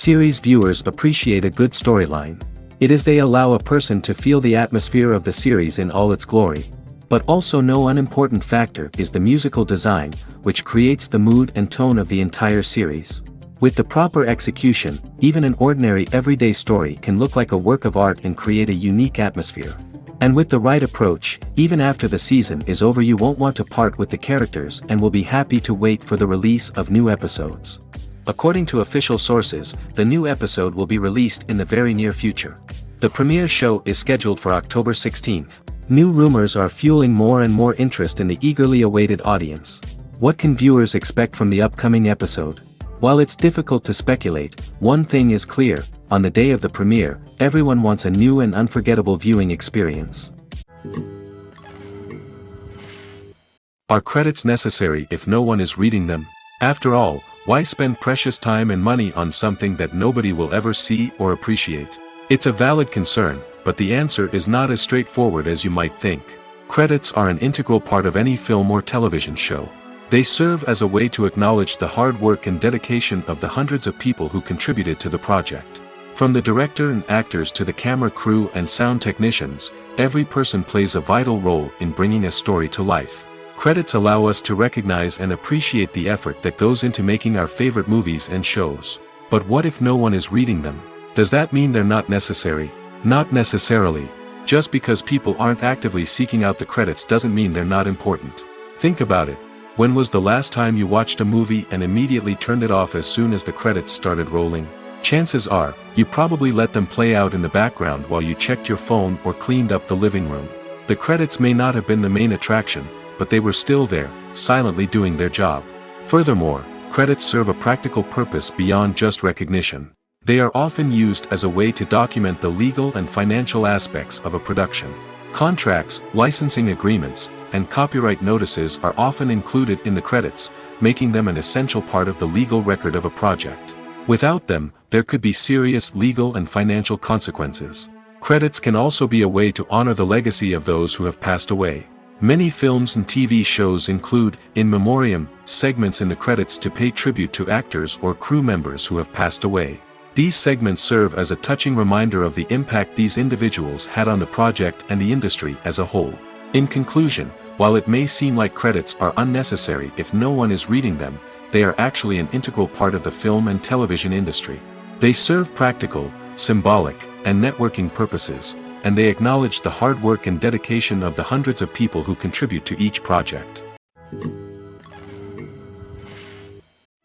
Series viewers appreciate a good storyline. It is they allow a person to feel the atmosphere of the series in all its glory. But also no unimportant factor is the musical design, which creates the mood and tone of the entire series. With the proper execution, even an ordinary everyday story can look like a work of art and create a unique atmosphere. And with the right approach, even after the season is over you won't want to part with the characters and will be happy to wait for the release of new episodes. According to official sources, the new episode will be released in the very near future. The premiere show is scheduled for October 16th. New rumors are fueling more and more interest in the eagerly awaited audience. What can viewers expect from the upcoming episode? While it's difficult to speculate, one thing is clear: on the day of the premiere, everyone wants a new and unforgettable viewing experience. Are credits necessary if no one is reading them? After all, why spend precious time and money on something that nobody will ever see or appreciate? It's a valid concern, but the answer is not as straightforward as you might think. Credits are an integral part of any film or television show. They serve as a way to acknowledge the hard work and dedication of the hundreds of people who contributed to the project. From the director and actors to the camera crew and sound technicians, every person plays a vital role in bringing a story to life. Credits allow us to recognize and appreciate the effort that goes into making our favorite movies and shows. But what if no one is reading them? Does that mean they're not necessary? Not necessarily. Just because people aren't actively seeking out the credits doesn't mean they're not important. Think about it. When was the last time you watched a movie and immediately turned it off as soon as the credits started rolling? Chances are, you probably let them play out in the background while you checked your phone or cleaned up the living room. The credits may not have been the main attraction, but they were still there, silently doing their job. Furthermore, credits serve a practical purpose beyond just recognition. They are often used as a way to document the legal and financial aspects of a production. Contracts, licensing agreements, and copyright notices are often included in the credits, making them an essential part of the legal record of a project. Without them, there could be serious legal and financial consequences. Credits can also be a way to honor the legacy of those who have passed away. Many films and TV shows include, in memoriam, segments in the credits to pay tribute to actors or crew members who have passed away. These segments serve as a touching reminder of the impact these individuals had on the project and the industry as a whole. In conclusion, while it may seem like credits are unnecessary if no one is reading them, they are actually an integral part of the film and television industry. They serve practical, symbolic, and networking purposes, and they acknowledge the hard work and dedication of the hundreds of people who contribute to each project.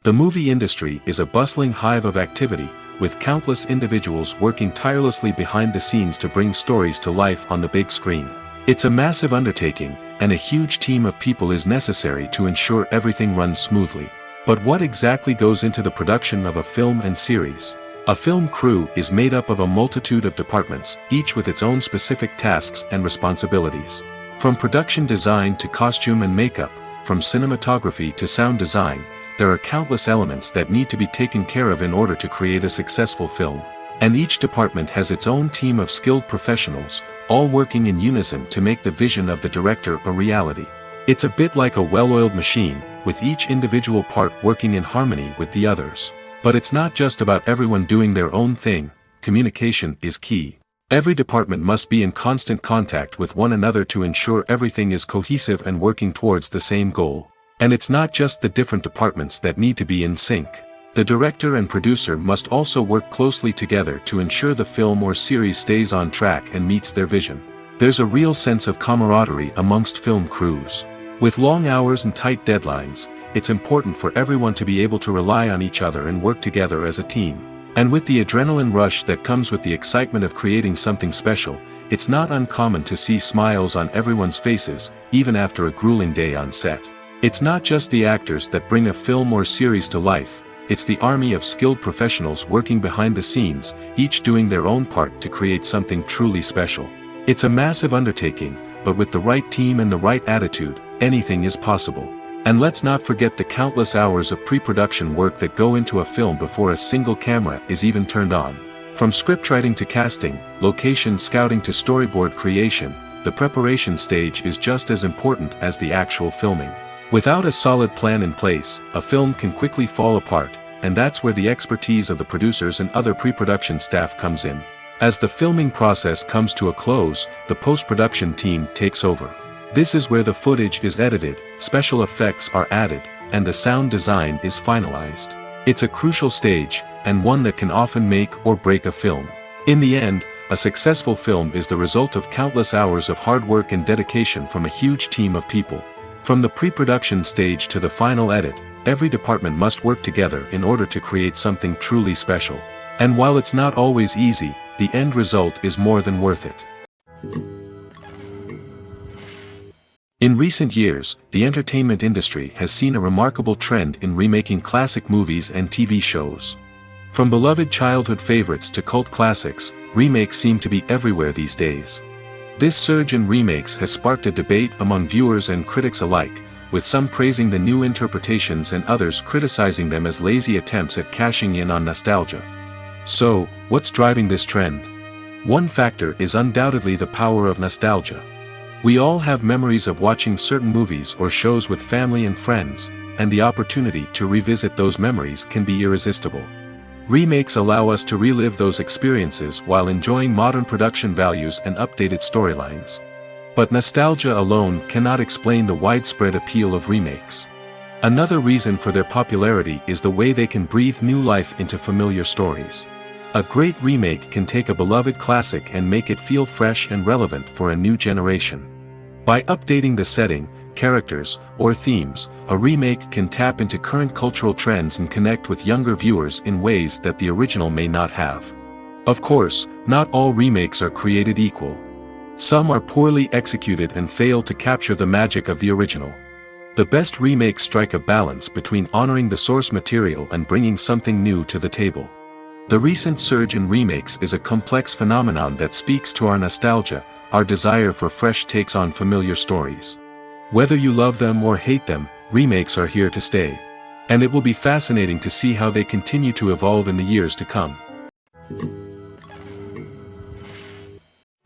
The movie industry is a bustling hive of activity, with countless individuals working tirelessly behind the scenes to bring stories to life on the big screen. It's a massive undertaking, and a huge team of people is necessary to ensure everything runs smoothly. But what exactly goes into the production of a film and series? A film crew is made up of a multitude of departments, each with its own specific tasks and responsibilities. From production design to costume and makeup, from cinematography to sound design, there are countless elements that need to be taken care of in order to create a successful film. And each department has its own team of skilled professionals, all working in unison to make the vision of the director a reality. It's a bit like a well-oiled machine, with each individual part working in harmony with the others. But it's not just about everyone doing their own thing. Communication is key. Every department must be in constant contact with one another to ensure everything is cohesive and working towards the same goal. And it's not just the different departments that need to be in sync. The director and producer must also work closely together to ensure the film or series stays on track and meets their vision. There's a real sense of camaraderie amongst film crews. With long hours and tight deadlines, it's important for everyone to be able to rely on each other and work together as a team. And with the adrenaline rush that comes with the excitement of creating something special, it's not uncommon to see smiles on everyone's faces, even after a grueling day on set. It's not just the actors that bring a film or series to life, it's the army of skilled professionals working behind the scenes, each doing their own part to create something truly special. It's a massive undertaking, but with the right team and the right attitude, anything is possible. And let's not forget the countless hours of pre-production work that go into a film before a single camera is even turned on. From scriptwriting to casting, location scouting to storyboard creation, the preparation stage is just as important as the actual filming. Without a solid plan in place, a film can quickly fall apart, and that's where the expertise of the producers and other pre-production staff comes in. As the filming process comes to a close, the post-production team takes over. This is where the footage is edited, special effects are added, and the sound design is finalized. It's a crucial stage, and one that can often make or break a film. In the end, a successful film is the result of countless hours of hard work and dedication from a huge team of people. From the pre-production stage to the final edit, every department must work together in order to create something truly special. And while it's not always easy, the end result is more than worth it. In recent years, the entertainment industry has seen a remarkable trend in remaking classic movies and TV shows. From beloved childhood favorites to cult classics, remakes seem to be everywhere these days. This surge in remakes has sparked a debate among viewers and critics alike, with some praising the new interpretations and others criticizing them as lazy attempts at cashing in on nostalgia. So, what's driving this trend? One factor is undoubtedly the power of nostalgia. We all have memories of watching certain movies or shows with family and friends, and the opportunity to revisit those memories can be irresistible. Remakes allow us to relive those experiences while enjoying modern production values and updated storylines. But nostalgia alone cannot explain the widespread appeal of remakes. Another reason for their popularity is the way they can breathe new life into familiar stories. A great remake can take a beloved classic and make it feel fresh and relevant for a new generation. By updating the setting, characters, or themes, a remake can tap into current cultural trends and connect with younger viewers in ways that the original may not have. Of course, not all remakes are created equal. Some are poorly executed and fail to capture the magic of the original. The best remakes strike a balance between honoring the source material and bringing something new to the table. The recent surge in remakes is a complex phenomenon that speaks to our nostalgia, our desire for fresh takes on familiar stories. Whether you love them or hate them, remakes are here to stay. And it will be fascinating to see how they continue to evolve in the years to come.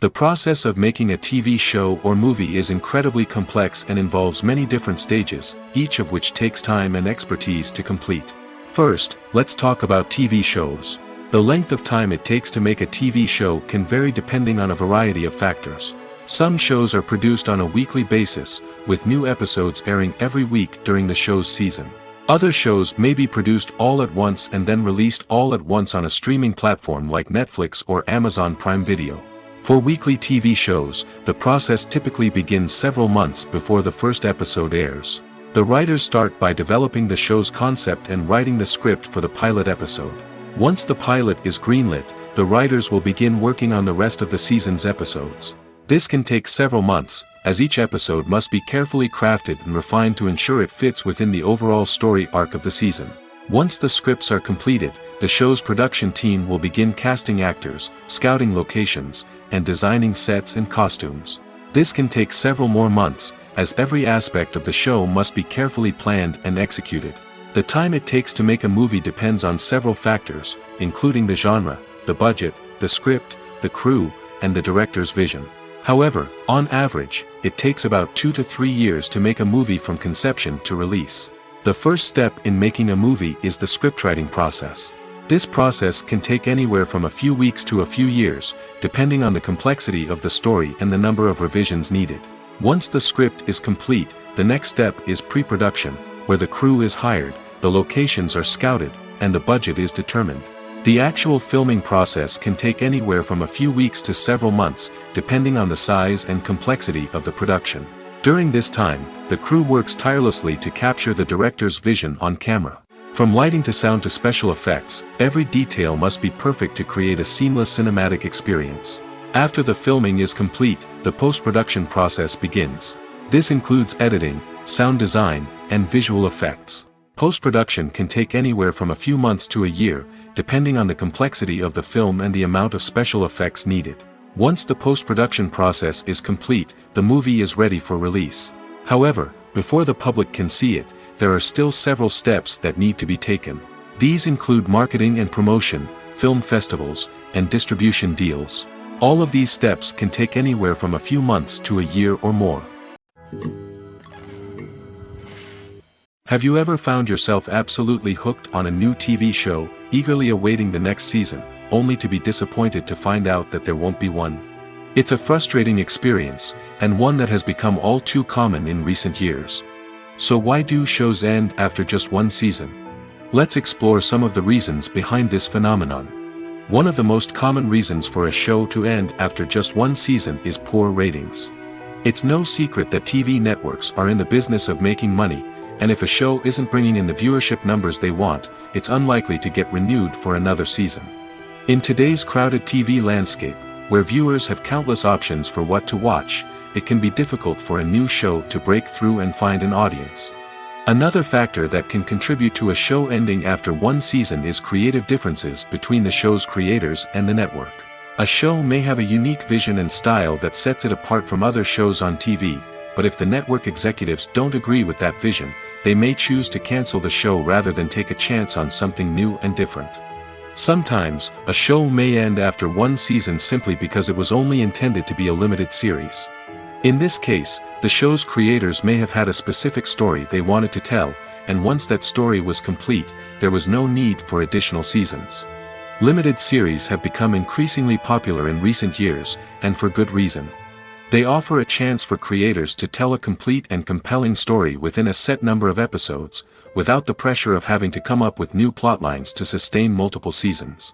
The process of making a TV show or movie is incredibly complex and involves many different stages, each of which takes time and expertise to complete. First, let's talk about TV shows. The length of time it takes to make a TV show can vary depending on a variety of factors. Some shows are produced on a weekly basis, with new episodes airing every week during the show's season. Other shows may be produced all at once and then released all at once on a streaming platform like Netflix or Amazon Prime Video. For weekly TV shows, the process typically begins several months before the first episode airs. The writers start by developing the show's concept and writing the script for the pilot episode. Once the pilot is greenlit, the writers will begin working on the rest of the season's episodes. This can take several months, as each episode must be carefully crafted and refined to ensure it fits within the overall story arc of the season. Once the scripts are completed, the show's production team will begin casting actors, scouting locations, and designing sets and costumes. This can take several more months, as every aspect of the show must be carefully planned and executed. The time it takes to make a movie depends on several factors, including the genre, the budget, the script, the crew, and the director's vision. However, on average, it takes about 2 to 3 years to make a movie from conception to release. The first step in making a movie is the scriptwriting process. This process can take anywhere from a few weeks to a few years, depending on the complexity of the story and the number of revisions needed. Once the script is complete, the next step is pre-production, where the crew is hired, the locations are scouted, and the budget is determined. The actual filming process can take anywhere from a few weeks to several months, depending on the size and complexity of the production. During this time, the crew works tirelessly to capture the director's vision on camera. From lighting to sound to special effects, every detail must be perfect to create a seamless cinematic experience. After the filming is complete, the post-production process begins. This includes editing, sound design, and visual effects. Post-production can take anywhere from a few months to a year, depending on the complexity of the film and the amount of special effects needed. Once the post-production process is complete, the movie is ready for release. However, before the public can see it, there are still several steps that need to be taken. These include marketing and promotion, film festivals, and distribution deals. All of these steps can take anywhere from a few months to a year or more. Have you ever found yourself absolutely hooked on a new TV show, eagerly awaiting the next season, only to be disappointed to find out that there won't be one? It's a frustrating experience, and one that has become all too common in recent years. So why do shows end after just one season? Let's explore some of the reasons behind this phenomenon. One of the most common reasons for a show to end after just one season is poor ratings. It's no secret that TV networks are in the business of making money, and if a show isn't bringing in the viewership numbers they want, it's unlikely to get renewed for another season. In today's crowded TV landscape, where viewers have countless options for what to watch, it can be difficult for a new show to break through and find an audience. Another factor that can contribute to a show ending after one season is creative differences between the show's creators and the network. A show may have a unique vision and style that sets it apart from other shows on TV, but if the network executives don't agree with that vision, they may choose to cancel the show rather than take a chance on something new and different. Sometimes, a show may end after one season simply because it was only intended to be a limited series. In this case, the show's creators may have had a specific story they wanted to tell, and once that story was complete, there was no need for additional seasons. Limited series have become increasingly popular in recent years, and for good reason. They offer a chance for creators to tell a complete and compelling story within a set number of episodes, without the pressure of having to come up with new plotlines to sustain multiple seasons.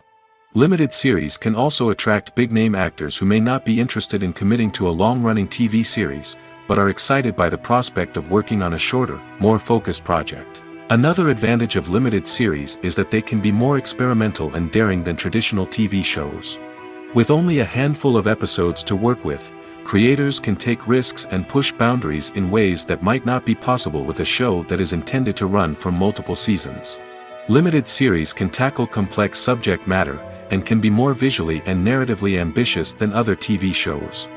Limited series can also attract big-name actors who may not be interested in committing to a long-running TV series, but are excited by the prospect of working on a shorter, more focused project. Another advantage of limited series is that they can be more experimental and daring than traditional TV shows. With only a handful of episodes to work with, creators can take risks and push boundaries in ways that might not be possible with a show that is intended to run for multiple seasons. Limited series can tackle complex subject matter, and can be more visually and narratively ambitious than other TV shows.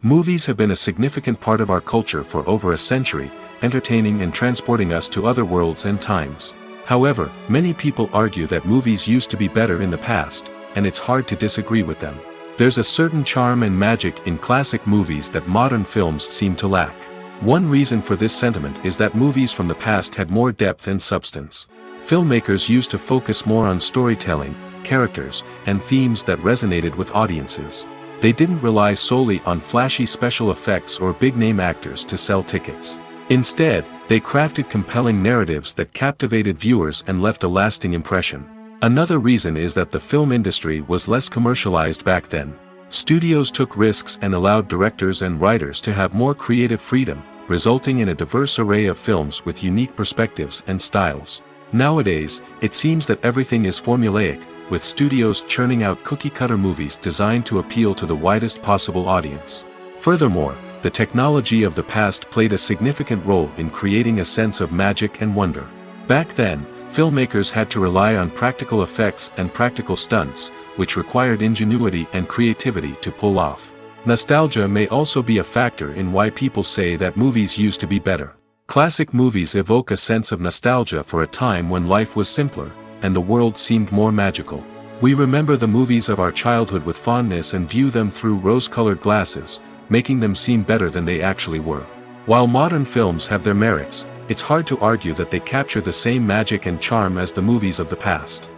Movies have been a significant part of our culture for over a century, entertaining and transporting us to other worlds and times. However, many people argue that movies used to be better in the past, and it's hard to disagree with them. There's a certain charm and magic in classic movies that modern films seem to lack. One reason for this sentiment is that movies from the past had more depth and substance. Filmmakers used to focus more on storytelling, characters, and themes that resonated with audiences. They didn't rely solely on flashy special effects or big-name actors to sell tickets. Instead, they crafted compelling narratives that captivated viewers and left a lasting impression. Another reason is that the film industry was less commercialized back then. Studios took risks and allowed directors and writers to have more creative freedom, resulting in a diverse array of films with unique perspectives and styles. Nowadays, it seems that everything is formulaic, with studios churning out cookie-cutter movies designed to appeal to the widest possible audience. Furthermore, the technology of the past played a significant role in creating a sense of magic and wonder. Back then, filmmakers had to rely on practical effects and practical stunts, which required ingenuity and creativity to pull off. Nostalgia may also be a factor in why people say that movies used to be better. Classic movies evoke a sense of nostalgia for a time when life was simpler, and the world seemed more magical. We remember the movies of our childhood with fondness and view them through rose-colored glasses, making them seem better than they actually were. While modern films have their merits, it's hard to argue that they capture the same magic and charm as the movies of the past.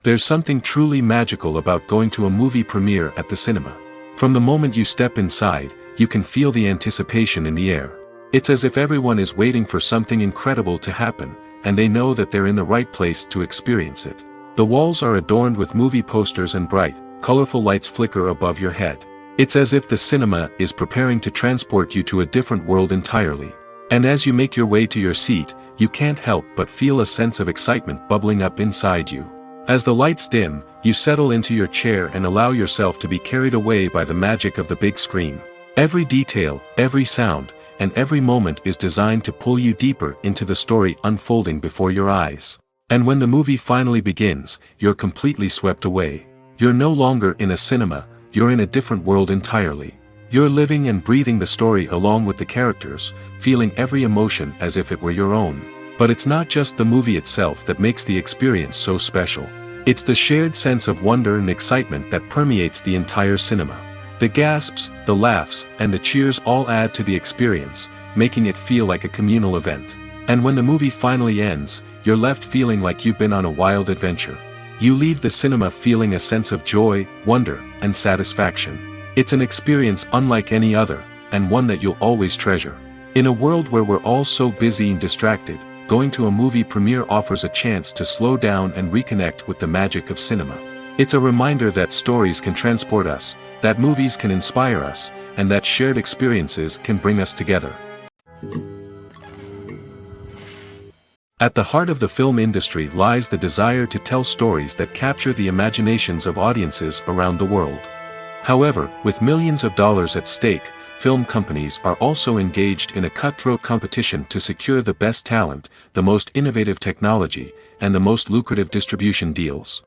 There's something truly magical about going to a movie premiere at the cinema. From the moment you step inside, you can feel the anticipation in the air. It's as if everyone is waiting for something incredible to happen, and they know that they're in the right place to experience it. The walls are adorned with movie posters and bright, colorful lights flicker above your head. It's as if the cinema is preparing to transport you to a different world entirely. And as you make your way to your seat, you can't help but feel a sense of excitement bubbling up inside you. As the lights dim, you settle into your chair and allow yourself to be carried away by the magic of the big screen. Every detail, every sound, and every moment is designed to pull you deeper into the story unfolding before your eyes. And when the movie finally begins, you're completely swept away. You're no longer in a cinema, you're in a different world entirely. You're living and breathing the story along with the characters, feeling every emotion as if it were your own. But it's not just the movie itself that makes the experience so special. It's the shared sense of wonder and excitement that permeates the entire cinema. The gasps, the laughs, and the cheers all add to the experience, making it feel like a communal event. And when the movie finally ends, you're left feeling like you've been on a wild adventure. You leave the cinema feeling a sense of joy, wonder, and satisfaction. It's an experience unlike any other, and one that you'll always treasure. In a world where we're all so busy and distracted, going to a movie premiere offers a chance to slow down and reconnect with the magic of cinema. It's a reminder that stories can transport us, that movies can inspire us, and that shared experiences can bring us together. At the heart of the film industry lies the desire to tell stories that capture the imaginations of audiences around the world. However, with millions of dollars at stake, film companies are also engaged in a cutthroat competition to secure the best talent, the most innovative technology, and the most lucrative distribution deals.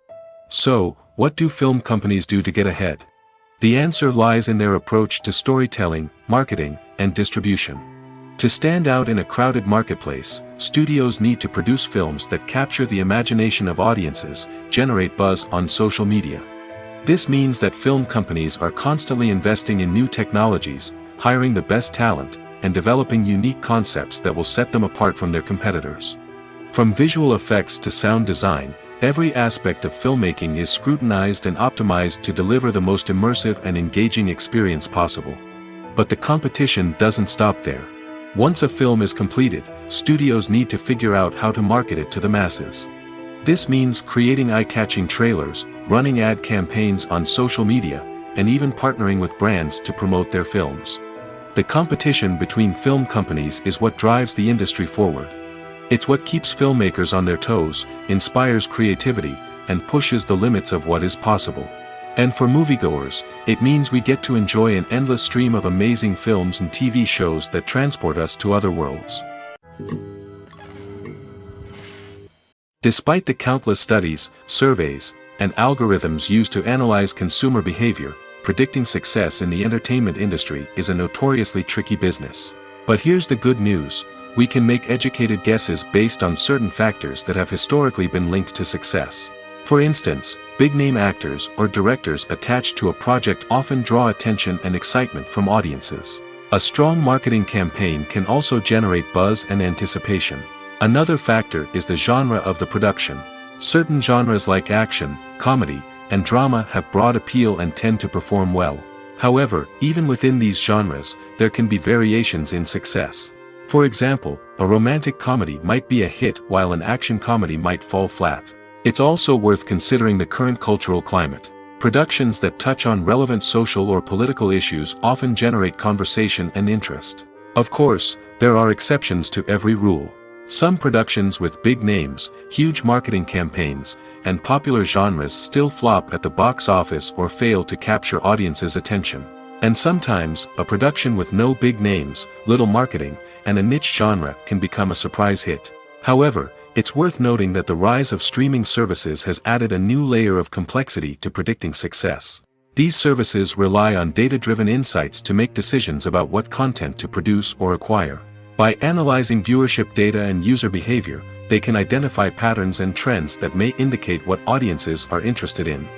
So, what do film companies do to get ahead? The answer lies in their approach to storytelling, marketing, and distribution. To stand out in a crowded marketplace, studios need to produce films that capture the imagination of audiences, generate buzz on social media. This means that film companies are constantly investing in new technologies, hiring the best talent, and developing unique concepts that will set them apart from their competitors. From visual effects to sound design, every aspect of filmmaking is scrutinized and optimized to deliver the most immersive and engaging experience possible. But the competition doesn't stop there. Once a film is completed, studios need to figure out how to market it to the masses. This means creating eye-catching trailers, running ad campaigns on social media, and even partnering with brands to promote their films. The competition between film companies is what drives the industry forward. It's what keeps filmmakers on their toes, inspires creativity, and pushes the limits of what is possible. And for moviegoers, it means we get to enjoy an endless stream of amazing films and TV shows that transport us to other worlds. Despite the countless studies, surveys, and algorithms used to analyze consumer behavior, predicting success in the entertainment industry is a notoriously tricky business. But here's the good news: we can make educated guesses based on certain factors that have historically been linked to success. For instance, big-name actors or directors attached to a project often draw attention and excitement from audiences. A strong marketing campaign can also generate buzz and anticipation. Another factor is the genre of the production. Certain genres like action, comedy, and drama have broad appeal and tend to perform well. However, even within these genres, there can be variations in success. For example, a romantic comedy might be a hit while an action comedy might fall flat. It's also worth considering the current cultural climate. Productions that touch on relevant social or political issues often generate conversation and interest. Of course, there are exceptions to every rule. Some productions with big names, huge marketing campaigns, and popular genres still flop at the box office or fail to capture audiences' attention. And sometimes, a production with no big names, little marketing, and a niche genre can become a surprise hit. However, it's worth noting that the rise of streaming services has added a new layer of complexity to predicting success. These services rely on data-driven insights to make decisions about what content to produce or acquire. By analyzing viewership data and user behavior, they can identify patterns and trends that may indicate what audiences are interested in.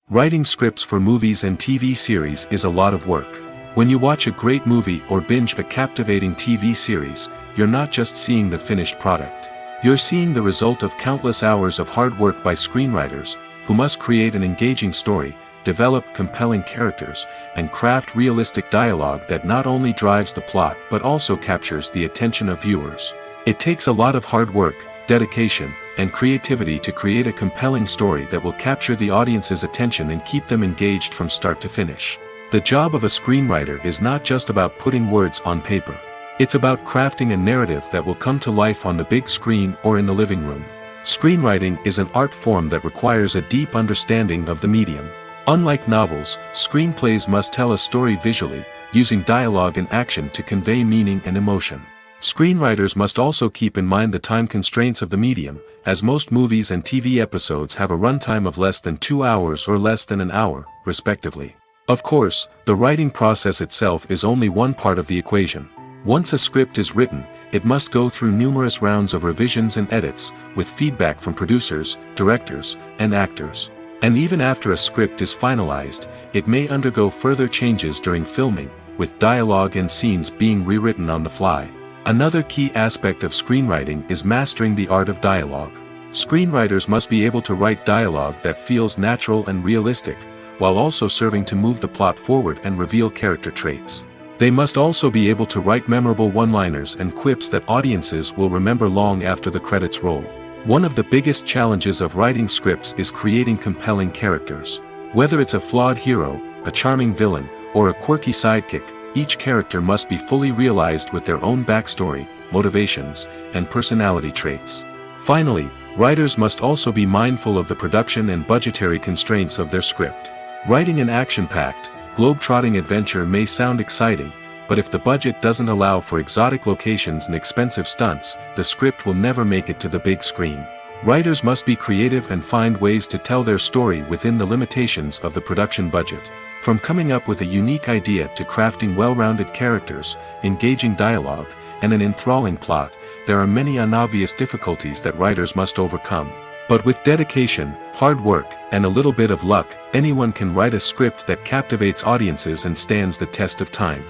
Writing scripts for movies and TV series is a lot of work. When you watch a great movie or binge a captivating TV series, you're not just seeing the finished product. You're seeing the result of countless hours of hard work by screenwriters, who must create an engaging story, develop compelling characters, and craft realistic dialogue that not only drives the plot but also captures the attention of viewers. It takes a lot of hard work, dedication, and creativity to create a compelling story that will capture the audience's attention and keep them engaged from start to finish. The job of a screenwriter is not just about putting words on paper. It's about crafting a narrative that will come to life on the big screen or in the living room. Screenwriting is an art form that requires a deep understanding of the medium. Unlike novels, screenplays must tell a story visually, using dialogue and action to convey meaning and emotion. Screenwriters must also keep in mind the time constraints of the medium, as most movies and TV episodes have a runtime of less than 2 hours or less than an hour, respectively. Of course, the writing process itself is only one part of the equation. Once a script is written, it must go through numerous rounds of revisions and edits, with feedback from producers, directors, and actors. And even after a script is finalized, it may undergo further changes during filming, with dialogue and scenes being rewritten on the fly. Another key aspect of screenwriting is mastering the art of dialogue. Screenwriters must be able to write dialogue that feels natural and realistic, while also serving to move the plot forward and reveal character traits. They must also be able to write memorable one-liners and quips that audiences will remember long after the credits roll. One of the biggest challenges of writing scripts is creating compelling characters. Whether it's a flawed hero, a charming villain, or a quirky sidekick, each character must be fully realized with their own backstory, motivations, and personality traits. Finally, writers must also be mindful of the production and budgetary constraints of their script. Writing an action-packed, globe-trotting adventure may sound exciting, but if the budget doesn't allow for exotic locations and expensive stunts, the script will never make it to the big screen. Writers must be creative and find ways to tell their story within the limitations of the production budget. From coming up with a unique idea to crafting well-rounded characters, engaging dialogue, and an enthralling plot, there are many unobvious difficulties that writers must overcome. But with dedication, hard work, and a little bit of luck, anyone can write a script that captivates audiences and stands the test of time.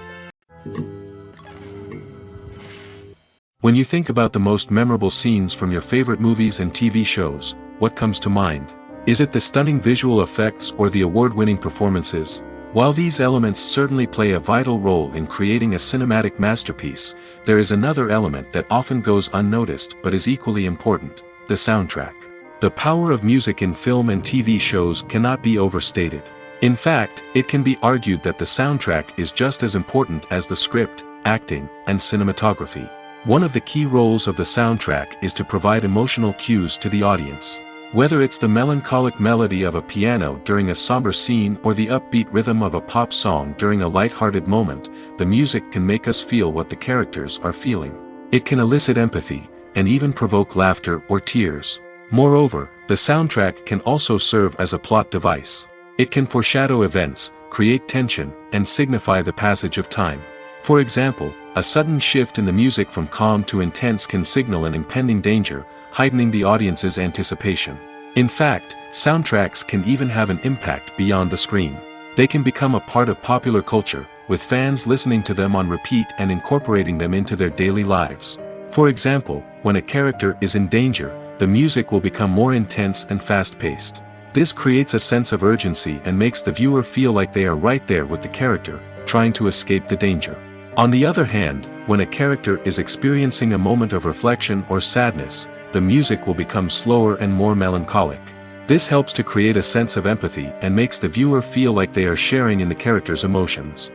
When you think about the most memorable scenes from your favorite movies and TV shows, what comes to mind? Is it the stunning visual effects or the award-winning performances? While these elements certainly play a vital role in creating a cinematic masterpiece, there is another element that often goes unnoticed but is equally important: the soundtrack. The power of music in film and TV shows cannot be overstated. In fact, it can be argued that the soundtrack is just as important as the script, acting, and cinematography. One of the key roles of the soundtrack is to provide emotional cues to the audience. Whether it's the melancholic melody of a piano during a somber scene or the upbeat rhythm of a pop song during a light-hearted moment, the music can make us feel what the characters are feeling. It can elicit empathy, and even provoke laughter or tears. Moreover, the soundtrack can also serve as a plot device. It can foreshadow events, create tension, and signify the passage of time. For example, a sudden shift in the music from calm to intense can signal an impending danger, heightening the audience's anticipation. In fact, soundtracks can even have an impact beyond the screen. They can become a part of popular culture, with fans listening to them on repeat and incorporating them into their daily lives. For example, when a character is in danger, the music will become more intense and fast-paced. This creates a sense of urgency and makes the viewer feel like they are right there with the character, trying to escape the danger. On the other hand, when a character is experiencing a moment of reflection or sadness, the music will become slower and more melancholic. This helps to create a sense of empathy and makes the viewer feel like they are sharing in the character's emotions.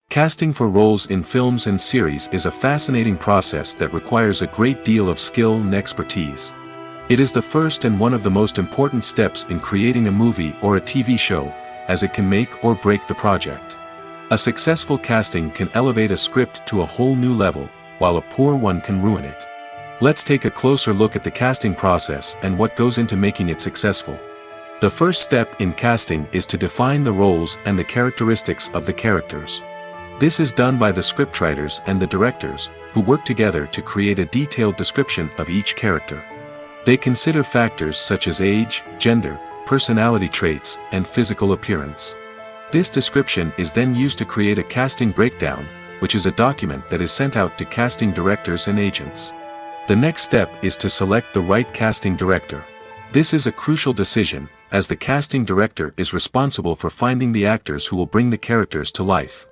Casting for roles in films and series is a fascinating process that requires a great deal of skill and expertise. It is the first and one of the most important steps in creating a movie or a TV show, as it can make or break the project. A successful casting can elevate a script to a whole new level, while a poor one can ruin it. Let's take a closer look at the casting process and what goes into making it successful. The first step in casting is to define the roles and the characteristics of the characters. This is done by the scriptwriters and the directors, who work together to create a detailed description of each character. They consider factors such as age, gender, personality traits, and physical appearance. This description is then used to create a casting breakdown, which is a document that is sent out to casting directors and agents. The next step is to select the right casting director. This is a crucial decision, as the casting director is responsible for finding the actors who will bring the characters to life.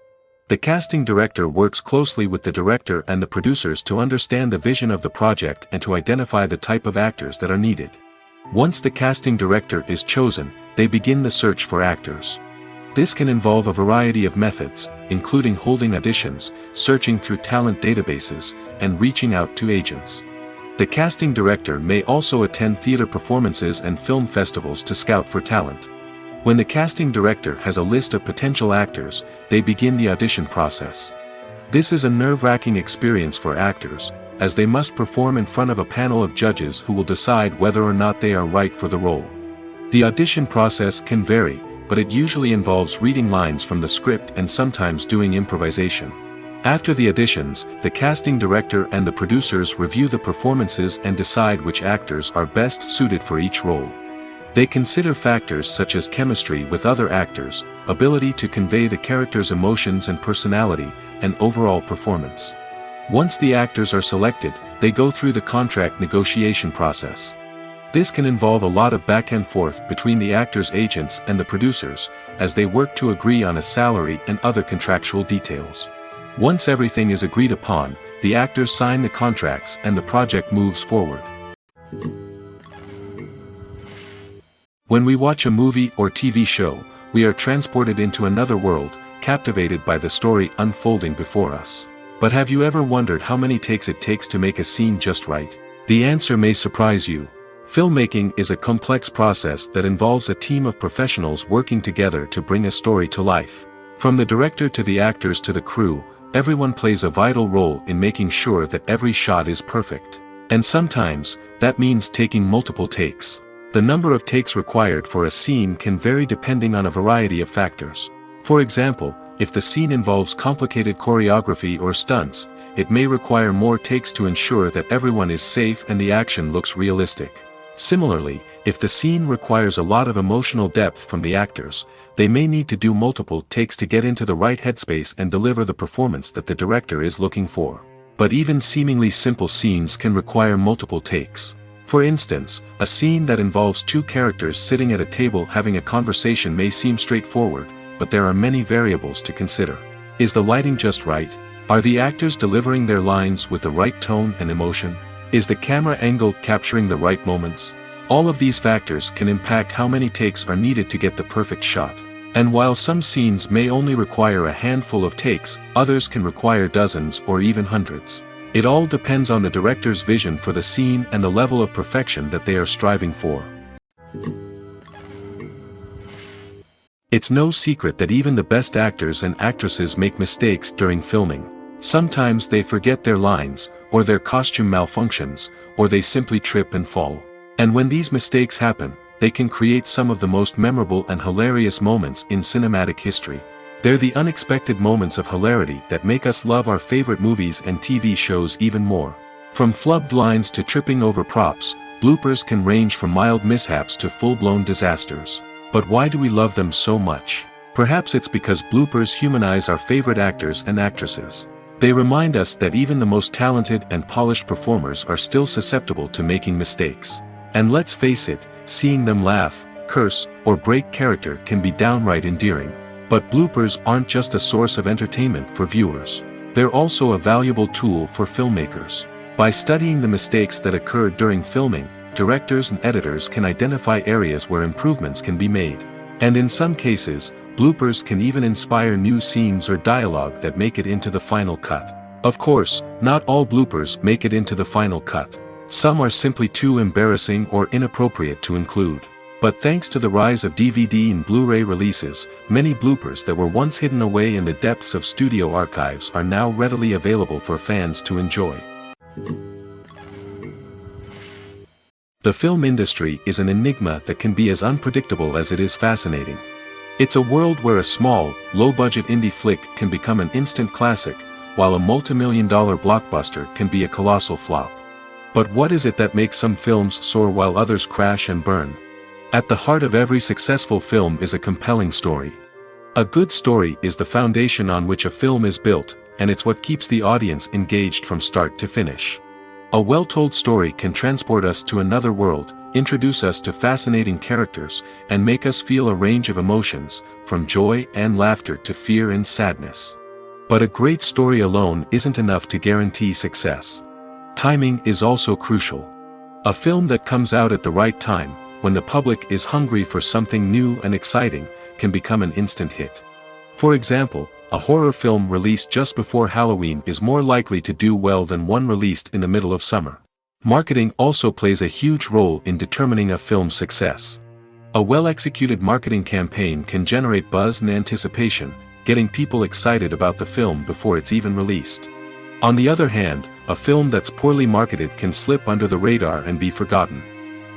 The casting director works closely with the director and the producers to understand the vision of the project and to identify the type of actors that are needed. Once the casting director is chosen, they begin the search for actors. This can involve a variety of methods, including holding auditions, searching through talent databases, and reaching out to agents. The casting director may also attend theater performances and film festivals to scout for talent. When the casting director has a list of potential actors, they begin the audition process. This is a nerve-wracking experience for actors, as they must perform in front of a panel of judges who will decide whether or not they are right for the role. The audition process can vary, but it usually involves reading lines from the script and sometimes doing improvisation. After the auditions, the casting director and the producers review the performances and decide which actors are best suited for each role. They consider factors such as chemistry with other actors, ability to convey the character's emotions and personality, and overall performance. Once the actors are selected, they go through the contract negotiation process. This can involve a lot of back and forth between the actors' agents and the producers, as they work to agree on a salary and other contractual details. Once everything is agreed upon, the actors sign the contracts and the project moves forward. When we watch a movie or TV show, we are transported into another world, captivated by the story unfolding before us. But have you ever wondered how many takes it takes to make a scene just right? The answer may surprise you. Filmmaking is a complex process that involves a team of professionals working together to bring a story to life. From the director to the actors to the crew, everyone plays a vital role in making sure that every shot is perfect. And sometimes, that means taking multiple takes. The number of takes required for a scene can vary depending on a variety of factors. For example, if the scene involves complicated choreography or stunts, it may require more takes to ensure that everyone is safe and the action looks realistic. Similarly, if the scene requires a lot of emotional depth from the actors, they may need to do multiple takes to get into the right headspace and deliver the performance that the director is looking for. But even seemingly simple scenes can require multiple takes. For instance, a scene that involves two characters sitting at a table having a conversation may seem straightforward, but there are many variables to consider. Is the lighting just right? Are the actors delivering their lines with the right tone and emotion? Is the camera angle capturing the right moments? All of these factors can impact how many takes are needed to get the perfect shot. And while some scenes may only require a handful of takes, others can require dozens or even hundreds. It all depends on the director's vision for the scene and the level of perfection that they are striving for. It's no secret that even the best actors and actresses make mistakes during filming. Sometimes they forget their lines, or their costume malfunctions, or they simply trip and fall. And when these mistakes happen, they can create some of the most memorable and hilarious moments in cinematic history. They're the unexpected moments of hilarity that make us love our favorite movies and TV shows even more. From flubbed lines to tripping over props, bloopers can range from mild mishaps to full-blown disasters. But why do we love them so much? Perhaps it's because bloopers humanize our favorite actors and actresses. They remind us that even the most talented and polished performers are still susceptible to making mistakes. And let's face it, seeing them laugh, curse, or break character can be downright endearing. But bloopers aren't just a source of entertainment for viewers. They're also a valuable tool for filmmakers. By studying the mistakes that occurred during filming, directors and editors can identify areas where improvements can be made. And in some cases, bloopers can even inspire new scenes or dialogue that make it into the final cut. Of course, not all bloopers make it into the final cut. Some are simply too embarrassing or inappropriate to include. But thanks to the rise of DVD and Blu-ray releases, many bloopers that were once hidden away in the depths of studio archives are now readily available for fans to enjoy. The film industry is an enigma that can be as unpredictable as it is fascinating. It's a world where a small, low-budget indie flick can become an instant classic, while a multi-million-dollar blockbuster can be a colossal flop. But what is it that makes some films soar while others crash and burn? At the heart of every successful film is a compelling story. A good story is the foundation on which a film is built, and it's what keeps the audience engaged from start to finish. A well-told story can transport us to another world, introduce us to fascinating characters, and make us feel a range of emotions, from joy and laughter to fear and sadness. But a great story alone isn't enough to guarantee success. Timing is also crucial. A film that comes out at the right time, when the public is hungry for something new and exciting, can become an instant hit. For example, a horror film released just before Halloween is more likely to do well than one released in the middle of summer. Marketing also plays a huge role in determining a film's success. A well-executed marketing campaign can generate buzz and anticipation, getting people excited about the film before it's even released. On the other hand, a film that's poorly marketed can slip under the radar and be forgotten.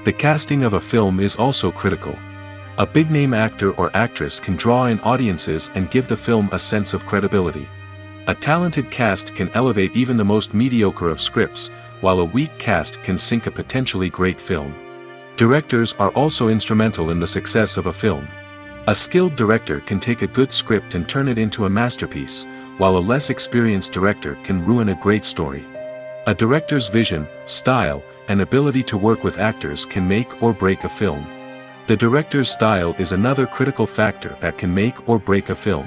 The casting of a film is also critical. A big-name actor or actress can draw in audiences and give the film a sense of credibility. A talented cast can elevate even the most mediocre of scripts, while a weak cast can sink a potentially great film. Directors are also instrumental in the success of a film. A skilled director can take a good script and turn it into a masterpiece, while a less experienced director can ruin a great story. A director's vision, style, and ability to work with actors can make or break a film. The director's style is another critical factor that can make or break a film.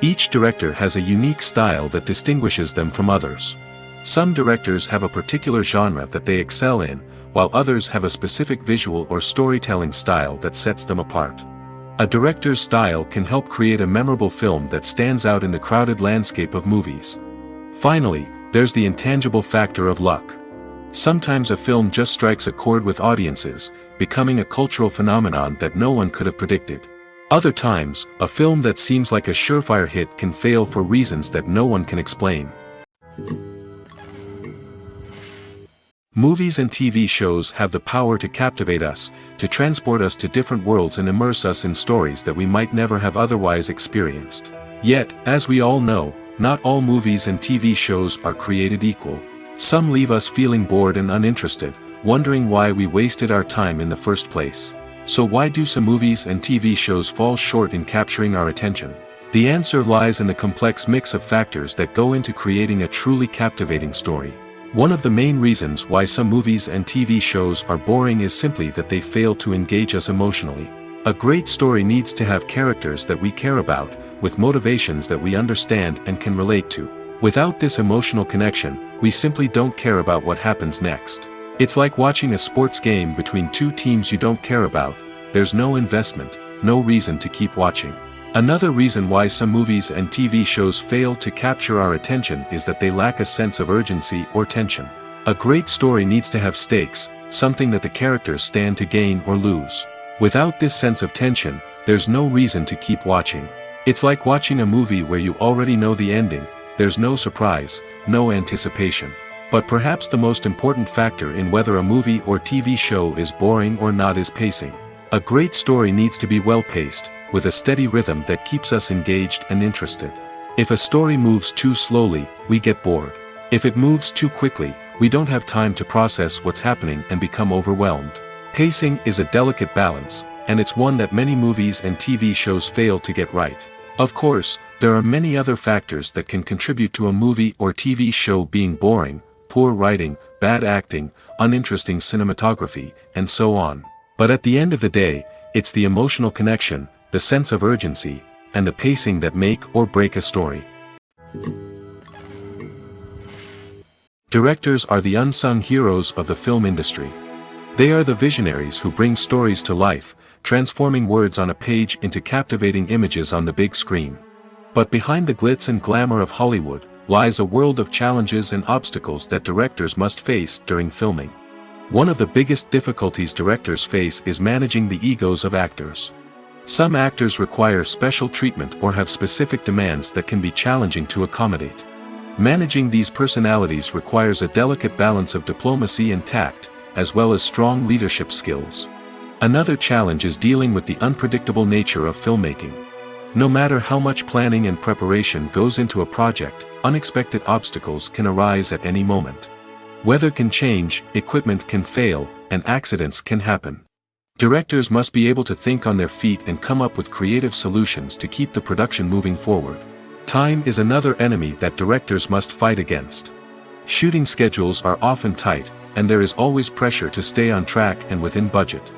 Each director has a unique style that distinguishes them from others. Some directors have a particular genre that they excel in, while others have a specific visual or storytelling style that sets them apart. A director's style can help create a memorable film that stands out in the crowded landscape of movies. Finally, there's the intangible factor of luck. Sometimes a film just strikes a chord with audiences, becoming a cultural phenomenon that no one could have predicted. Other times, a film that seems like a surefire hit can fail for reasons that no one can explain. Movies and TV shows have the power to captivate us, to transport us to different worlds and immerse us in stories that we might never have otherwise experienced. Yet, as we all know, not all movies and TV shows are created equal. Some leave us feeling bored and uninterested, wondering why we wasted our time in the first place. So why do some movies and TV shows fall short in capturing our attention? The answer lies in the complex mix of factors that go into creating a truly captivating story. One of the main reasons why some movies and TV shows are boring is simply that they fail to engage us emotionally. A great story needs to have characters that we care about, with motivations that we understand and can relate to. Without this emotional connection, we simply don't care about what happens next. It's like watching a sports game between two teams you don't care about. There's no investment, no reason to keep watching. Another reason why some movies and TV shows fail to capture our attention is that they lack a sense of urgency or tension. A great story needs to have stakes, something that the characters stand to gain or lose. Without this sense of tension, there's no reason to keep watching. It's like watching a movie where you already know the ending. There's no surprise, no anticipation. But perhaps the most important factor in whether a movie or TV show is boring or not is pacing. A great story needs to be well-paced, with a steady rhythm that keeps us engaged and interested. If a story moves too slowly, we get bored. If it moves too quickly, we don't have time to process what's happening and become overwhelmed. Pacing is a delicate balance, and it's one that many movies and TV shows fail to get right. Of course, there are many other factors that can contribute to a movie or TV show being boring: poor writing, bad acting, uninteresting cinematography, and so on. But at the end of the day, it's the emotional connection, the sense of urgency, and the pacing that make or break a story. Directors are the unsung heroes of the film industry. They are the visionaries who bring stories to life, transforming words on a page into captivating images on the big screen. But behind the glitz and glamour of Hollywood lies a world of challenges and obstacles that directors must face during filming. One of the biggest difficulties directors face is managing the egos of actors. Some actors require special treatment or have specific demands that can be challenging to accommodate. Managing these personalities requires a delicate balance of diplomacy and tact, as well as strong leadership skills. Another challenge is dealing with the unpredictable nature of filmmaking. No matter how much planning and preparation goes into a project, unexpected obstacles can arise at any moment. Weather can change, equipment can fail, and accidents can happen. Directors must be able to think on their feet and come up with creative solutions to keep the production moving forward. Time is another enemy that directors must fight against. Shooting schedules are often tight, and there is always pressure to stay on track and within budget.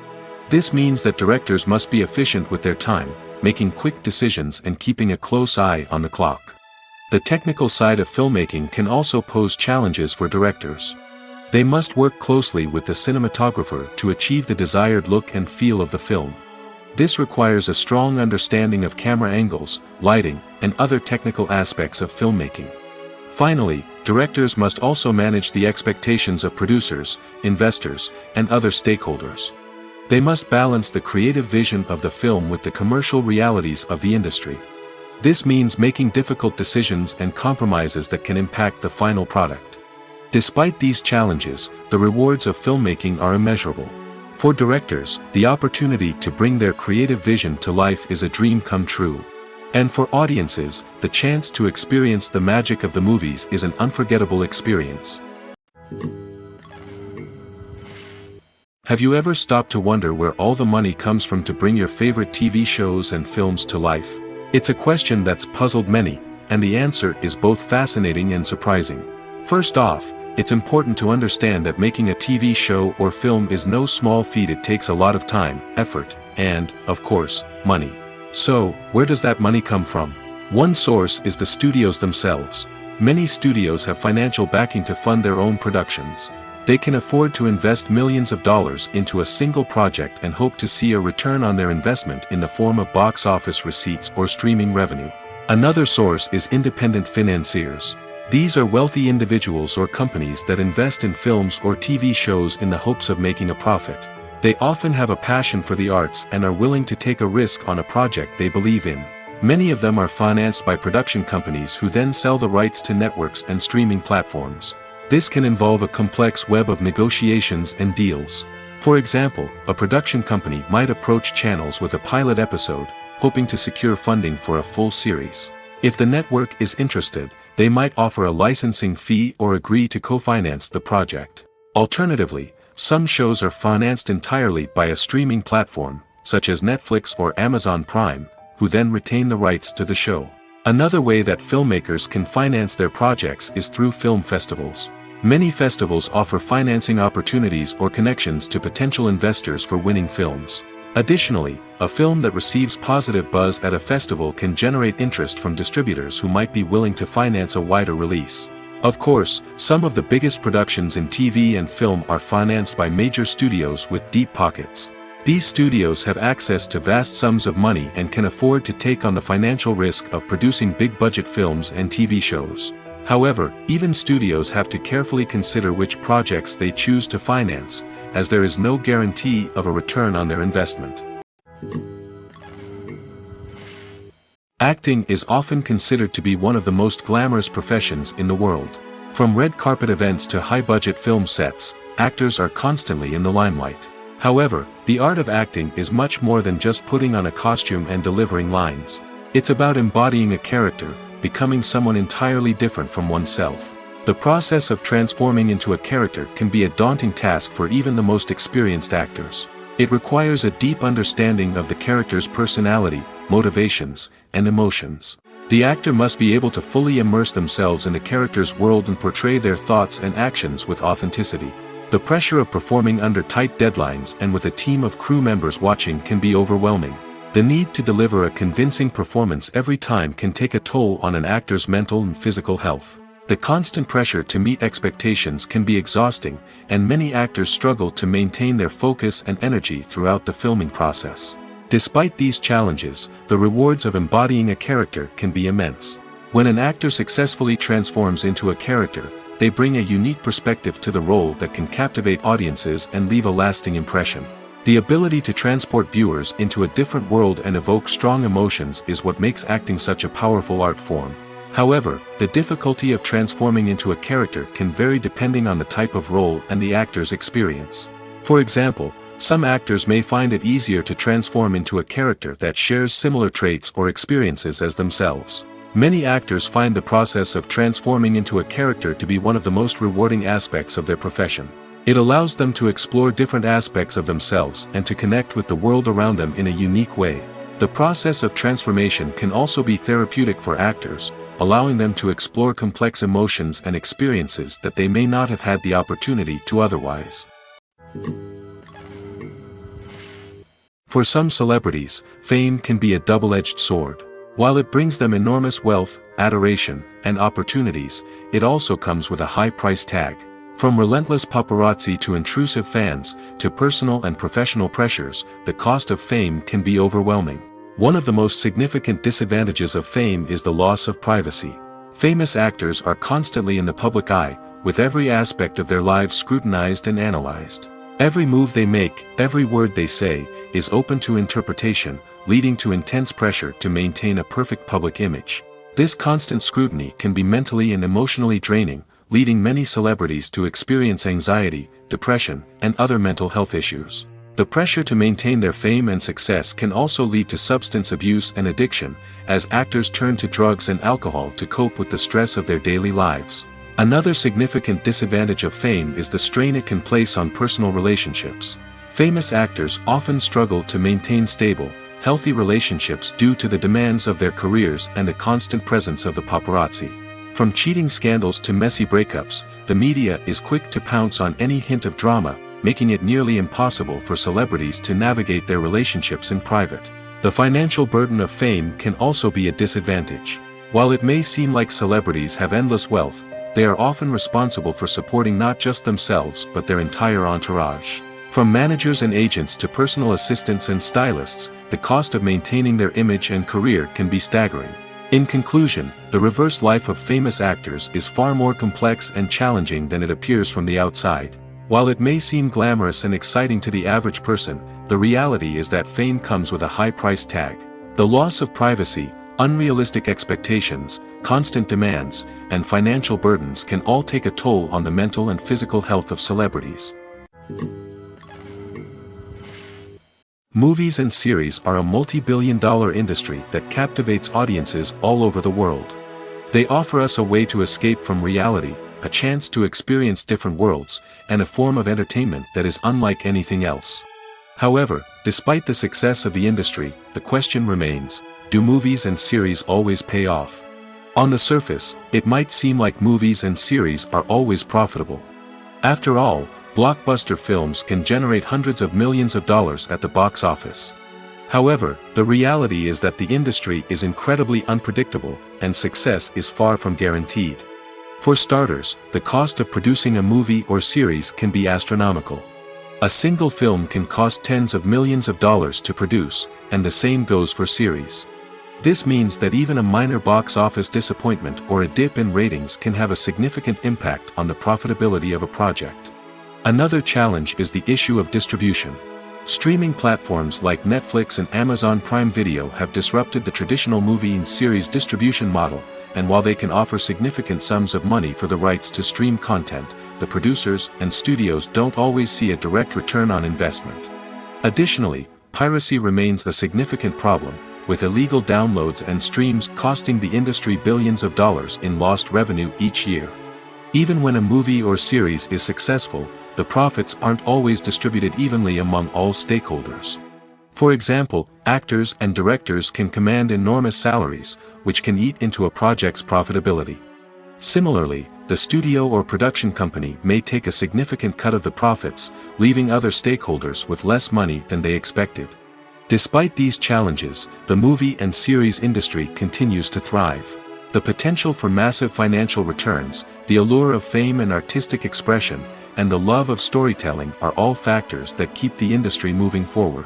This means that directors must be efficient with their time, making quick decisions and keeping a close eye on the clock. The technical side of filmmaking can also pose challenges for directors. They must work closely with the cinematographer to achieve the desired look and feel of the film. This requires a strong understanding of camera angles, lighting, and other technical aspects of filmmaking. Finally, directors must also manage the expectations of producers, investors, and other stakeholders. They must balance the creative vision of the film with the commercial realities of the industry. This means making difficult decisions and compromises that can impact the final product. Despite these challenges, the rewards of filmmaking are immeasurable. For directors, the opportunity to bring their creative vision to life is a dream come true. And for audiences, the chance to experience the magic of the movies is an unforgettable experience. Have you ever stopped to wonder where all the money comes from to bring your favorite TV shows and films to life? It's a question that's puzzled many, and the answer is both fascinating and surprising. First off, it's important to understand that making a TV show or film is no small feat. It takes a lot of time, effort, and, of course, money. So, where does that money come from? One source is the studios themselves. Many studios have financial backing to fund their own productions. They can afford to invest millions of dollars into a single project and hope to see a return on their investment in the form of box office receipts or streaming revenue. Another source is independent financiers. These are wealthy individuals or companies that invest in films or TV shows in the hopes of making a profit. They often have a passion for the arts and are willing to take a risk on a project they believe in. Many of them are financed by production companies who then sell the rights to networks and streaming platforms. This can involve a complex web of negotiations and deals. For example, a production company might approach channels with a pilot episode, hoping to secure funding for a full series. If the network is interested, they might offer a licensing fee or agree to co-finance the project. Alternatively, some shows are financed entirely by a streaming platform, such as Netflix or Amazon Prime, who then retain the rights to the show. Another way that filmmakers can finance their projects is through film festivals. Many festivals offer financing opportunities or connections to potential investors for winning films. Additionally, a film that receives positive buzz at a festival can generate interest from distributors who might be willing to finance a wider release. Of course, some of the biggest productions in TV and film are financed by major studios with deep pockets. These studios have access to vast sums of money and can afford to take on the financial risk of producing big-budget films and TV shows. However, even studios have to carefully consider which projects they choose to finance, as there is no guarantee of a return on their investment. Acting is often considered to be one of the most glamorous professions in the world. From red carpet events to high-budget film sets, actors are constantly in the limelight. However, the art of acting is much more than just putting on a costume and delivering lines. It's about embodying a character, becoming someone entirely different from oneself. The process of transforming into a character can be a daunting task for even the most experienced actors. It requires a deep understanding of the character's personality, motivations, and emotions. The actor must be able to fully immerse themselves in the character's world and portray their thoughts and actions with authenticity. The pressure of performing under tight deadlines and with a team of crew members watching can be overwhelming. The need to deliver a convincing performance every time can take a toll on an actor's mental and physical health. The constant pressure to meet expectations can be exhausting, and many actors struggle to maintain their focus and energy throughout the filming process. Despite these challenges, the rewards of embodying a character can be immense. When an actor successfully transforms into a character, they bring a unique perspective to the role that can captivate audiences and leave a lasting impression. The ability to transport viewers into a different world and evoke strong emotions is what makes acting such a powerful art form. However, the difficulty of transforming into a character can vary depending on the type of role and the actor's experience. For example, some actors may find it easier to transform into a character that shares similar traits or experiences as themselves. Many actors find the process of transforming into a character to be one of the most rewarding aspects of their profession. It allows them to explore different aspects of themselves and to connect with the world around them in a unique way. The process of transformation can also be therapeutic for actors, allowing them to explore complex emotions and experiences that they may not have had the opportunity to otherwise. For some celebrities, fame can be a double-edged sword. While it brings them enormous wealth, adoration, and opportunities, it also comes with a high price tag. From relentless paparazzi to intrusive fans, to personal and professional pressures, the cost of fame can be overwhelming. One of the most significant disadvantages of fame is the loss of privacy. Famous actors are constantly in the public eye, with every aspect of their lives scrutinized and analyzed. Every move they make, every word they say, is open to interpretation, leading to intense pressure to maintain a perfect public image. This constant scrutiny can be mentally and emotionally draining, leading many celebrities to experience anxiety, depression, and other mental health issues. The pressure to maintain their fame and success can also lead to substance abuse and addiction, as actors turn to drugs and alcohol to cope with the stress of their daily lives. Another significant disadvantage of fame is the strain it can place on personal relationships. Famous actors often struggle to maintain stable, healthy relationships due to the demands of their careers and the constant presence of the paparazzi. From cheating scandals to messy breakups, the media is quick to pounce on any hint of drama, making it nearly impossible for celebrities to navigate their relationships in private. The financial burden of fame can also be a disadvantage. While it may seem like celebrities have endless wealth, they are often responsible for supporting not just themselves but their entire entourage. From managers and agents to personal assistants and stylists, the cost of maintaining their image and career can be staggering. In conclusion, the reverse life of famous actors is far more complex and challenging than it appears from the outside. While it may seem glamorous and exciting to the average person, the reality is that fame comes with a high price tag. The loss of privacy, unrealistic expectations, constant demands, and financial burdens can all take a toll on the mental and physical health of celebrities. Movies and series are a multi-billion-dollar industry that captivates audiences all over the world. They offer us a way to escape from reality, a chance to experience different worlds, and a form of entertainment that is unlike anything else. However, despite the success of the industry, the question remains, do movies and series always pay off? On the surface, it might seem like movies and series are always profitable. After all, blockbuster films can generate hundreds of millions of dollars at the box office. However, the reality is that the industry is incredibly unpredictable, and success is far from guaranteed. For starters, the cost of producing a movie or series can be astronomical. A single film can cost tens of millions of dollars to produce, and the same goes for series. This means that even a minor box office disappointment or a dip in ratings can have a significant impact on the profitability of a project. Another challenge is the issue of distribution. Streaming platforms like Netflix and Amazon Prime Video have disrupted the traditional movie and series distribution model, and while they can offer significant sums of money for the rights to stream content, the producers and studios don't always see a direct return on investment. Additionally, piracy remains a significant problem, with illegal downloads and streams costing the industry billions of dollars in lost revenue each year. Even when a movie or series is successful, the profits aren't always distributed evenly among all stakeholders. For example, actors and directors can command enormous salaries, which can eat into a project's profitability. Similarly, the studio or production company may take a significant cut of the profits, leaving other stakeholders with less money than they expected. Despite these challenges, the movie and series industry continues to thrive. The potential for massive financial returns, the allure of fame and artistic expression, and the love of storytelling are all factors that keep the industry moving forward.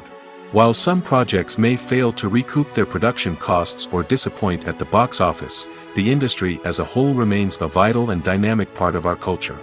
While some projects may fail to recoup their production costs or disappoint at the box office, the industry as a whole remains a vital and dynamic part of our culture.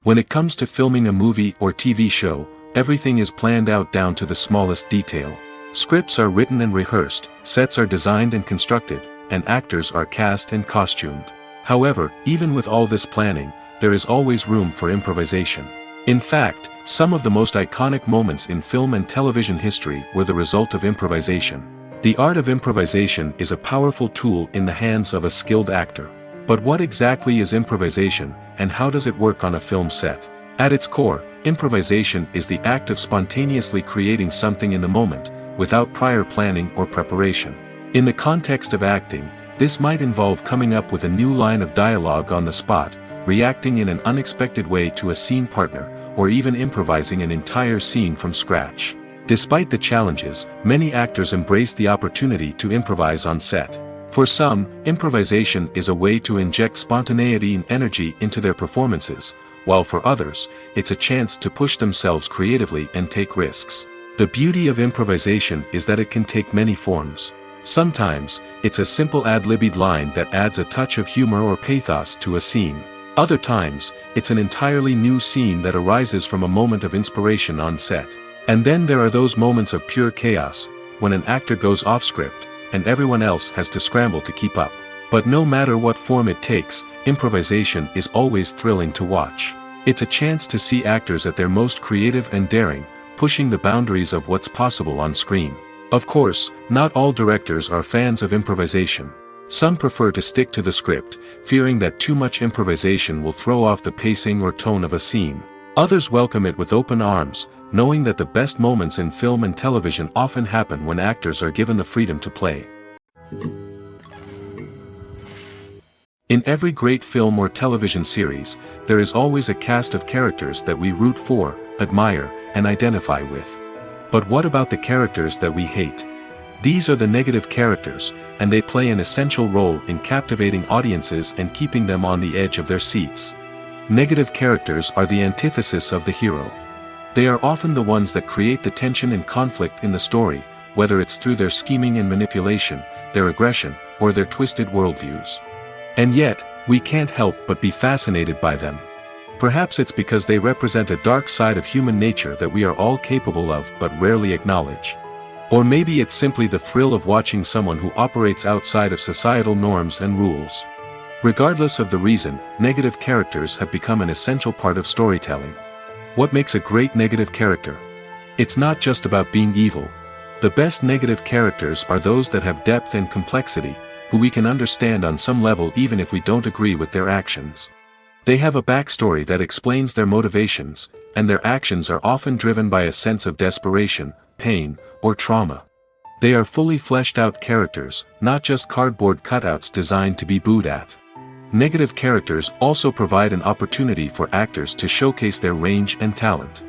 When it comes to filming a movie or TV show, everything is planned out down to the smallest detail. Scripts are written and rehearsed, sets are designed and constructed, and actors are cast and costumed. However, even with all this planning, there is always room for improvisation. In fact, some of the most iconic moments in film and television history were the result of improvisation. The art of improvisation is a powerful tool in the hands of a skilled actor. But what exactly is improvisation, and how does it work on a film set? At its core, improvisation is the act of spontaneously creating something in the moment, without prior planning or preparation. In the context of acting, this might involve coming up with a new line of dialogue on the spot, reacting in an unexpected way to a scene partner, or even improvising an entire scene from scratch. Despite the challenges, many actors embrace the opportunity to improvise on set. For some, improvisation is a way to inject spontaneity and energy into their performances, while for others, it's a chance to push themselves creatively and take risks. The beauty of improvisation is that it can take many forms. Sometimes, it's a simple ad-libbed line that adds a touch of humor or pathos to a scene. Other times, it's an entirely new scene that arises from a moment of inspiration on set. And then there are those moments of pure chaos, when an actor goes off script, and everyone else has to scramble to keep up. But no matter what form it takes, improvisation is always thrilling to watch. It's a chance to see actors at their most creative and daring, pushing the boundaries of what's possible on screen. Of course, not all directors are fans of improvisation. Some prefer to stick to the script, fearing that too much improvisation will throw off the pacing or tone of a scene. Others welcome it with open arms, knowing that the best moments in film and television often happen when actors are given the freedom to play. In every great film or television series, there is always a cast of characters that we root for, admire, and identify with. But what about the characters that we hate? These are the negative characters, and they play an essential role in captivating audiences and keeping them on the edge of their seats. Negative characters are the antithesis of the hero. They are often the ones that create the tension and conflict in the story, whether it's through their scheming and manipulation, their aggression, or their twisted worldviews. And yet, we can't help but be fascinated by them. Perhaps it's because they represent a dark side of human nature that we are all capable of but rarely acknowledge. Or maybe it's simply the thrill of watching someone who operates outside of societal norms and rules. Regardless of the reason, negative characters have become an essential part of storytelling. What makes a great negative character? It's not just about being evil. The best negative characters are those that have depth and complexity, who we can understand on some level even if we don't agree with their actions. They have a backstory that explains their motivations, and their actions are often driven by a sense of desperation, pain, or trauma. They are fully fleshed out characters, not just cardboard cutouts designed to be booed at. Negative characters also provide an opportunity for actors to showcase their range and talent.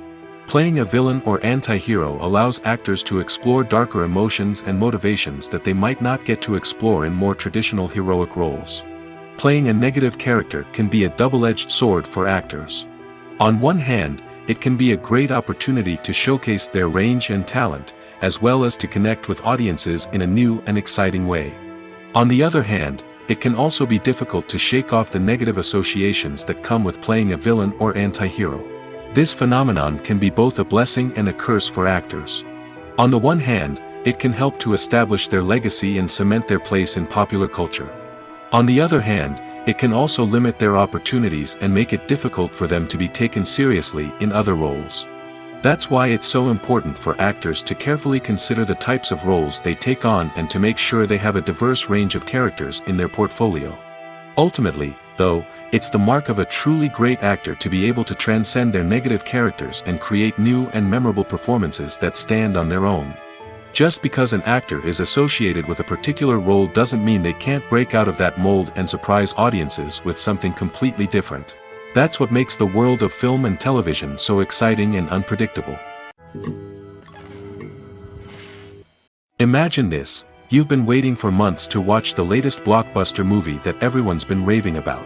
Playing a villain or anti-hero allows actors to explore darker emotions and motivations that they might not get to explore in more traditional heroic roles. Playing a negative character can be a double-edged sword for actors. On one hand, it can be a great opportunity to showcase their range and talent, as well as to connect with audiences in a new and exciting way. On the other hand, it can also be difficult to shake off the negative associations that come with playing a villain or anti-hero. This phenomenon can be both a blessing and a curse for actors. On the one hand, it can help to establish their legacy and cement their place in popular culture. On the other hand, it can also limit their opportunities and make it difficult for them to be taken seriously in other roles. That's why it's so important for actors to carefully consider the types of roles they take on and to make sure they have a diverse range of characters in their portfolio. Ultimately, though, it's the mark of a truly great actor to be able to transcend their negative characters and create new and memorable performances that stand on their own. Just because an actor is associated with a particular role doesn't mean they can't break out of that mold and surprise audiences with something completely different. That's what makes the world of film and television so exciting and unpredictable. Imagine this: you've been waiting for months to watch the latest blockbuster movie that everyone's been raving about.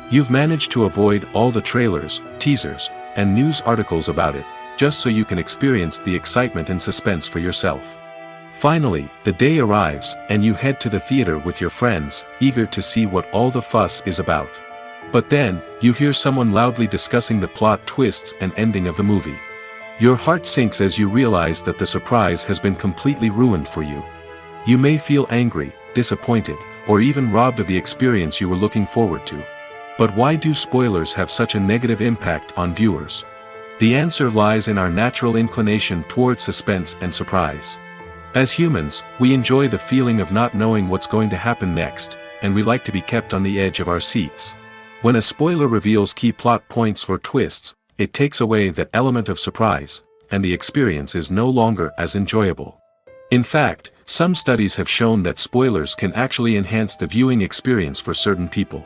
You've managed to avoid all the trailers, teasers, and news articles about it, just so you can experience the excitement and suspense for yourself. Finally, the day arrives, and you head to the theater with your friends, eager to see what all the fuss is about. But then, you hear someone loudly discussing the plot twists and ending of the movie. Your heart sinks as you realize that the surprise has been completely ruined for you. You may feel angry, disappointed, or even robbed of the experience you were looking forward to. But why do spoilers have such a negative impact on viewers? The answer lies in our natural inclination toward suspense and surprise. As humans, we enjoy the feeling of not knowing what's going to happen next, and we like to be kept on the edge of our seats. When a spoiler reveals key plot points or twists, it takes away that element of surprise, and the experience is no longer as enjoyable. In fact, some studies have shown that spoilers can actually enhance the viewing experience for certain people.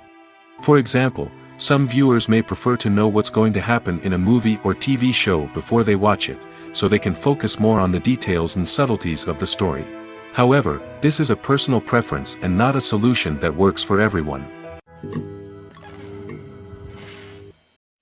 For example, some viewers may prefer to know what's going to happen in a movie or TV show before they watch it, so they can focus more on the details and subtleties of the story. However, this is a personal preference and not a solution that works for everyone.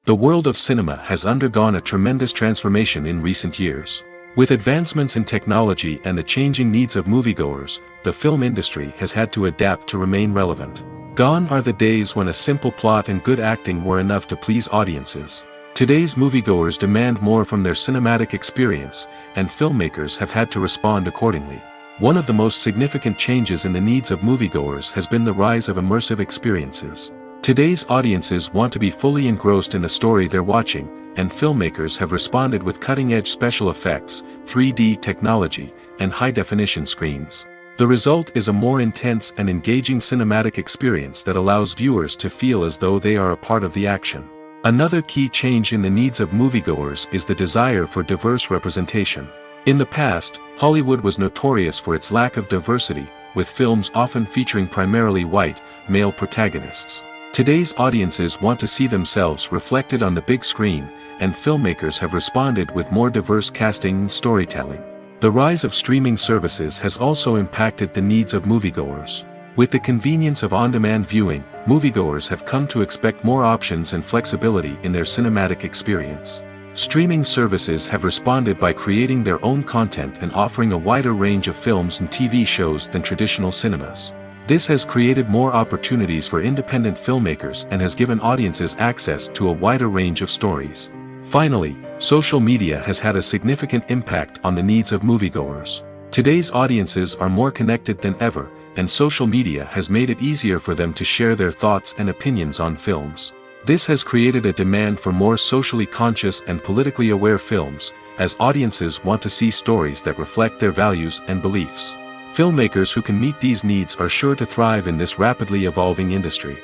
The world of cinema has undergone a tremendous transformation in recent years. With advancements in technology and the changing needs of moviegoers, the film industry has had to adapt to remain relevant. Gone are the days when a simple plot and good acting were enough to please audiences. Today's moviegoers demand more from their cinematic experience, and filmmakers have had to respond accordingly. One of the most significant changes in the needs of moviegoers has been the rise of immersive experiences. Today's audiences want to be fully engrossed in the story they're watching, and filmmakers have responded with cutting-edge special effects, 3D technology, and high-definition screens. The result is a more intense and engaging cinematic experience that allows viewers to feel as though they are a part of the action. Another key change in the needs of moviegoers is the desire for diverse representation. In the past, Hollywood was notorious for its lack of diversity, with films often featuring primarily white, male protagonists. Today's audiences want to see themselves reflected on the big screen, and filmmakers have responded with more diverse casting and storytelling. The rise of streaming services has also impacted the needs of moviegoers. With the convenience of on-demand viewing, moviegoers have come to expect more options and flexibility in their cinematic experience. Streaming services have responded by creating their own content and offering a wider range of films and TV shows than traditional cinemas. This has created more opportunities for independent filmmakers and has given audiences access to a wider range of stories. Finally, social media has had a significant impact on the needs of moviegoers. Today's audiences are more connected than ever, and social media has made it easier for them to share their thoughts and opinions on films. This has created a demand for more socially conscious and politically aware films, as audiences want to see stories that reflect their values and beliefs. Filmmakers who can meet these needs are sure to thrive in this rapidly evolving industry.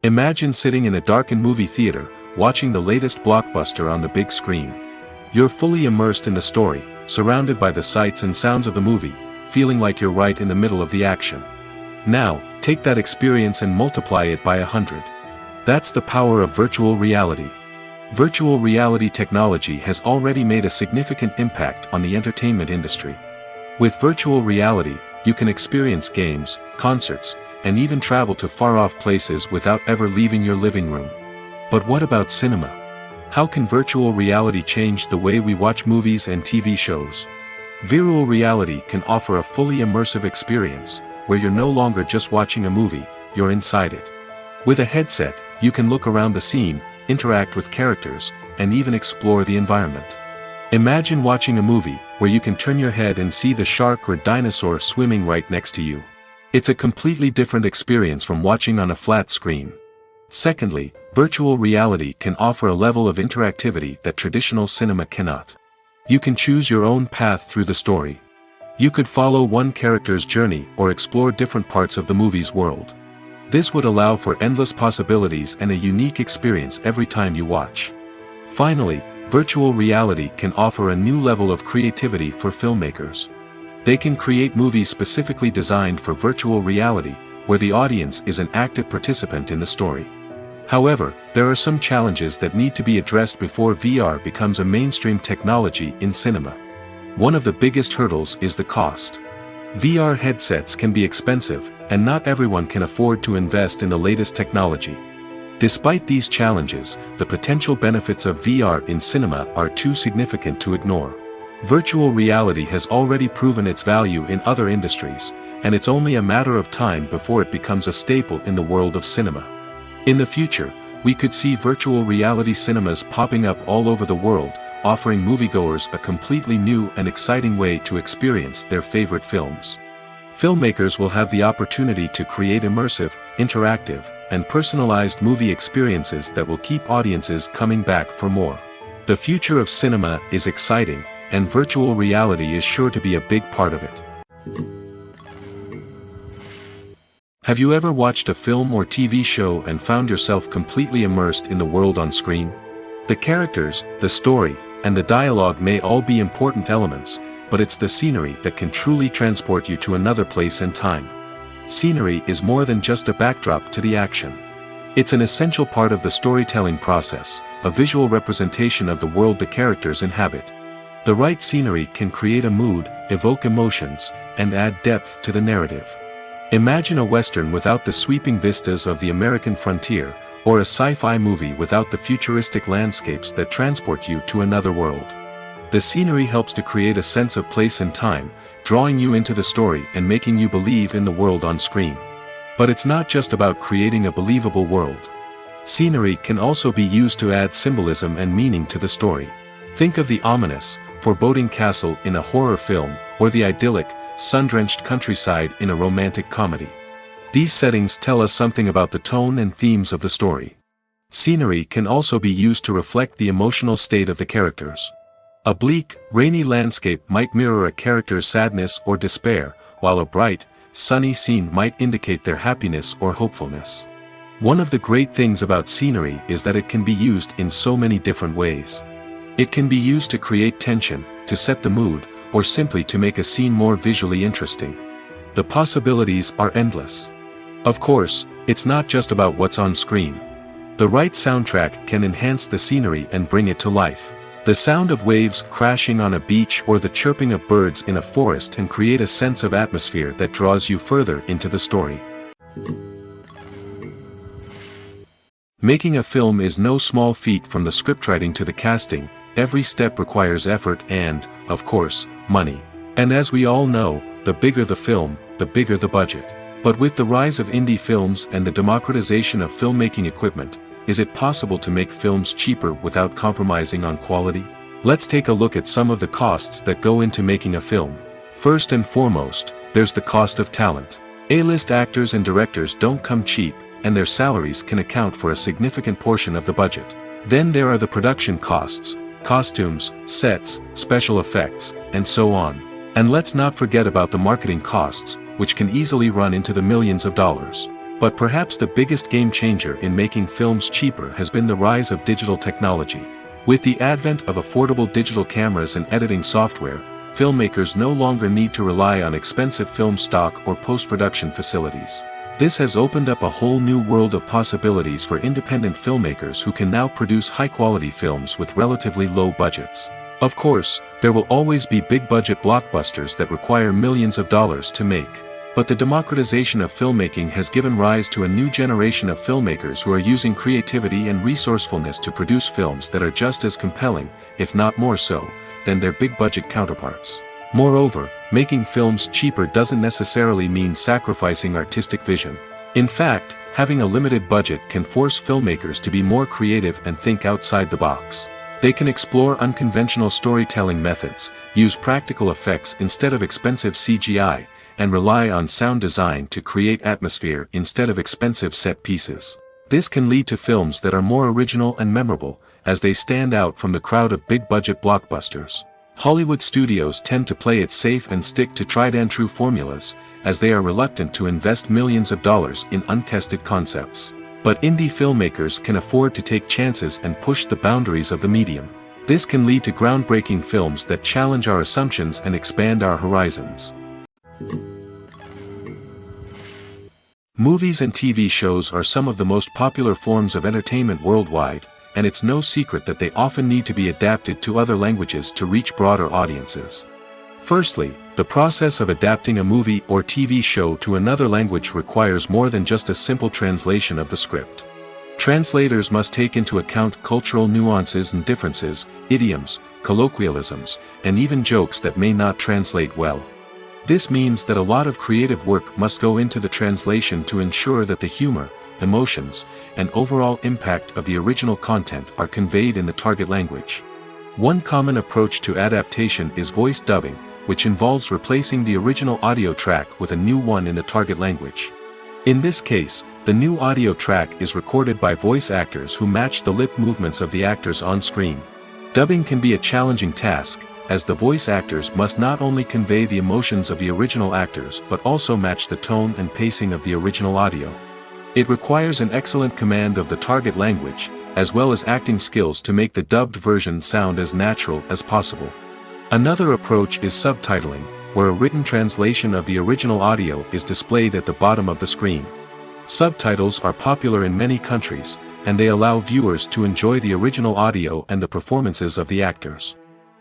Imagine sitting in a darkened movie theater, watching the latest blockbuster on the big screen. You're fully immersed in the story, surrounded by the sights and sounds of the movie, feeling like you're right in the middle of the action. Now, take that experience and multiply it by 100. That's the power of virtual reality. Virtual reality technology has already made a significant impact on the entertainment industry. With virtual reality, you can experience games, concerts, and even travel to far-off places without ever leaving your living room. But what about cinema? How can virtual reality change the way we watch movies and TV shows? Virtual reality can offer a fully immersive experience, where you're no longer just watching a movie, you're inside it. With a headset, you can look around the scene, interact with characters, and even explore the environment. Imagine watching a movie where you can turn your head and see the shark or dinosaur swimming right next to you. It's a completely different experience from watching on a flat screen. Secondly, virtual reality can offer a level of interactivity that traditional cinema cannot. You can choose your own path through the story. You could follow one character's journey or explore different parts of the movie's world. This would allow for endless possibilities and a unique experience every time you watch. Finally, virtual reality can offer a new level of creativity for filmmakers. They can create movies specifically designed for virtual reality, where the audience is an active participant in the story. However, there are some challenges that need to be addressed before VR becomes a mainstream technology in cinema. One of the biggest hurdles is the cost. VR headsets can be expensive, and not everyone can afford to invest in the latest technology. Despite these challenges, the potential benefits of VR in cinema are too significant to ignore. Virtual reality has already proven its value in other industries, and it's only a matter of time before it becomes a staple in the world of cinema. In the future, we could see virtual reality cinemas popping up all over the world, offering moviegoers a completely new and exciting way to experience their favorite films. Filmmakers will have the opportunity to create immersive, interactive, and personalized movie experiences that will keep audiences coming back for more. The future of cinema is exciting, and virtual reality is sure to be a big part of it. Have you ever watched a film or TV show and found yourself completely immersed in the world on screen? The characters, the story, and the dialogue may all be important elements, but it's the scenery that can truly transport you to another place and time. Scenery is more than just a backdrop to the action. It's an essential part of the storytelling process, a visual representation of the world the characters inhabit. The right scenery can create a mood, evoke emotions, and add depth to the narrative. Imagine a Western without the sweeping vistas of the American frontier, or a sci-fi movie without the futuristic landscapes that transport you to another world. The scenery helps to create a sense of place and time, drawing you into the story and making you believe in the world on screen. But it's not just about creating a believable world. Scenery can also be used to add symbolism and meaning to the story. Think of the ominous, foreboding castle in a horror film, or the idyllic, sun-drenched countryside in a romantic comedy. These settings tell us something about the tone and themes of the story. Scenery can also be used to reflect the emotional state of the characters. A bleak, rainy landscape might mirror a character's sadness or despair, while a bright, sunny scene might indicate their happiness or hopefulness. One of the great things about scenery is that it can be used in so many different ways. It can be used to create tension, to set the mood, or simply to make a scene more visually interesting. The possibilities are endless. Of course, it's not just about what's on screen. The right soundtrack can enhance the scenery and bring it to life. The sound of waves crashing on a beach or the chirping of birds in a forest can create a sense of atmosphere that draws you further into the story. Making a film is no small feat. From the scriptwriting to the casting, every step requires effort and, of course, money. And as we all know, the bigger the film, the bigger the budget. But with the rise of indie films and the democratization of filmmaking equipment, is it possible to make films cheaper without compromising on quality? Let's take a look at some of the costs that go into making a film. First and foremost, there's the cost of talent. A-list actors and directors don't come cheap, and their salaries can account for a significant portion of the budget. Then there are the production costs, costumes, sets, special effects, and so on. And let's not forget about the marketing costs, which can easily run into the millions of dollars. But perhaps the biggest game changer in making films cheaper has been the rise of digital technology. With the advent of affordable digital cameras and editing software, filmmakers no longer need to rely on expensive film stock or post-production facilities. This has opened up a whole new world of possibilities for independent filmmakers who can now produce high-quality films with relatively low budgets. Of course, there will always be big-budget blockbusters that require millions of dollars to make. But the democratization of filmmaking has given rise to a new generation of filmmakers who are using creativity and resourcefulness to produce films that are just as compelling, if not more so, than their big-budget counterparts. Moreover, making films cheaper doesn't necessarily mean sacrificing artistic vision. In fact, having a limited budget can force filmmakers to be more creative and think outside the box. They can explore unconventional storytelling methods, use practical effects instead of expensive CGI, and rely on sound design to create atmosphere instead of expensive set pieces. This can lead to films that are more original and memorable, as they stand out from the crowd of big-budget blockbusters. Hollywood studios tend to play it safe and stick to tried-and-true formulas, as they are reluctant to invest millions of dollars in untested concepts. But indie filmmakers can afford to take chances and push the boundaries of the medium. This can lead to groundbreaking films that challenge our assumptions and expand our horizons. Movies and TV shows are some of the most popular forms of entertainment worldwide, and it's no secret that they often need to be adapted to other languages to reach broader audiences. Firstly, the process of adapting a movie or TV show to another language requires more than just a simple translation of the script. Translators must take into account cultural nuances and differences, idioms, colloquialisms, and even jokes that may not translate well. This means that a lot of creative work must go into the translation to ensure that the humor, emotions, and overall impact of the original content are conveyed in the target language. One common approach to adaptation is voice dubbing, which involves replacing the original audio track with a new one in the target language. In this case, the new audio track is recorded by voice actors who match the lip movements of the actors on screen. Dubbing can be a challenging task, as the voice actors must not only convey the emotions of the original actors but also match the tone and pacing of the original audio. It requires an excellent command of the target language, as well as acting skills to make the dubbed version sound as natural as possible. Another approach is subtitling, where a written translation of the original audio is displayed at the bottom of the screen. Subtitles are popular in many countries, and they allow viewers to enjoy the original audio and the performances of the actors.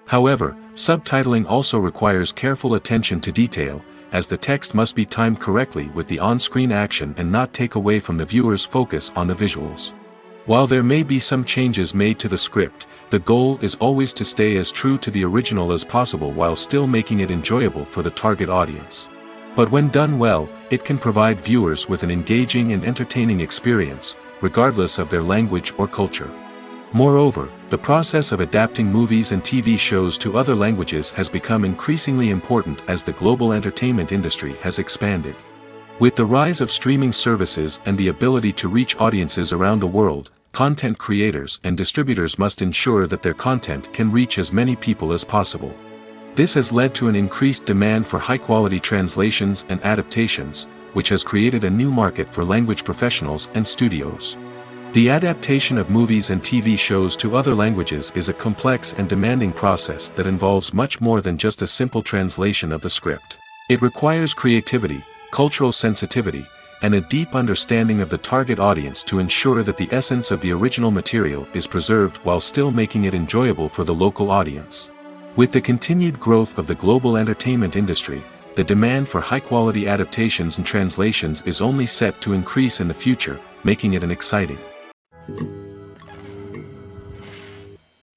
However, subtitling also requires careful attention to detail, as the text must be timed correctly with the on-screen action and not take away from the viewer's focus on the visuals. While there may be some changes made to the script, the goal is always to stay as true to the original as possible while still making it enjoyable for the target audience. But when done well, it can provide viewers with an engaging and entertaining experience, regardless of their language or culture. Moreover, the process of adapting movies and TV shows to other languages has become increasingly important as the global entertainment industry has expanded. With the rise of streaming services and the ability to reach audiences around the world, content creators and distributors must ensure that their content can reach as many people as possible. This has led to an increased demand for high-quality translations and adaptations, which has created a new market for language professionals and studios. The adaptation of movies and TV shows to other languages is a complex and demanding process that involves much more than just a simple translation of the script. It requires creativity, cultural sensitivity, and a deep understanding of the target audience to ensure that the essence of the original material is preserved while still making it enjoyable for the local audience. With the continued growth of the global entertainment industry, the demand for high-quality adaptations and translations is only set to increase in the future, making it an exciting.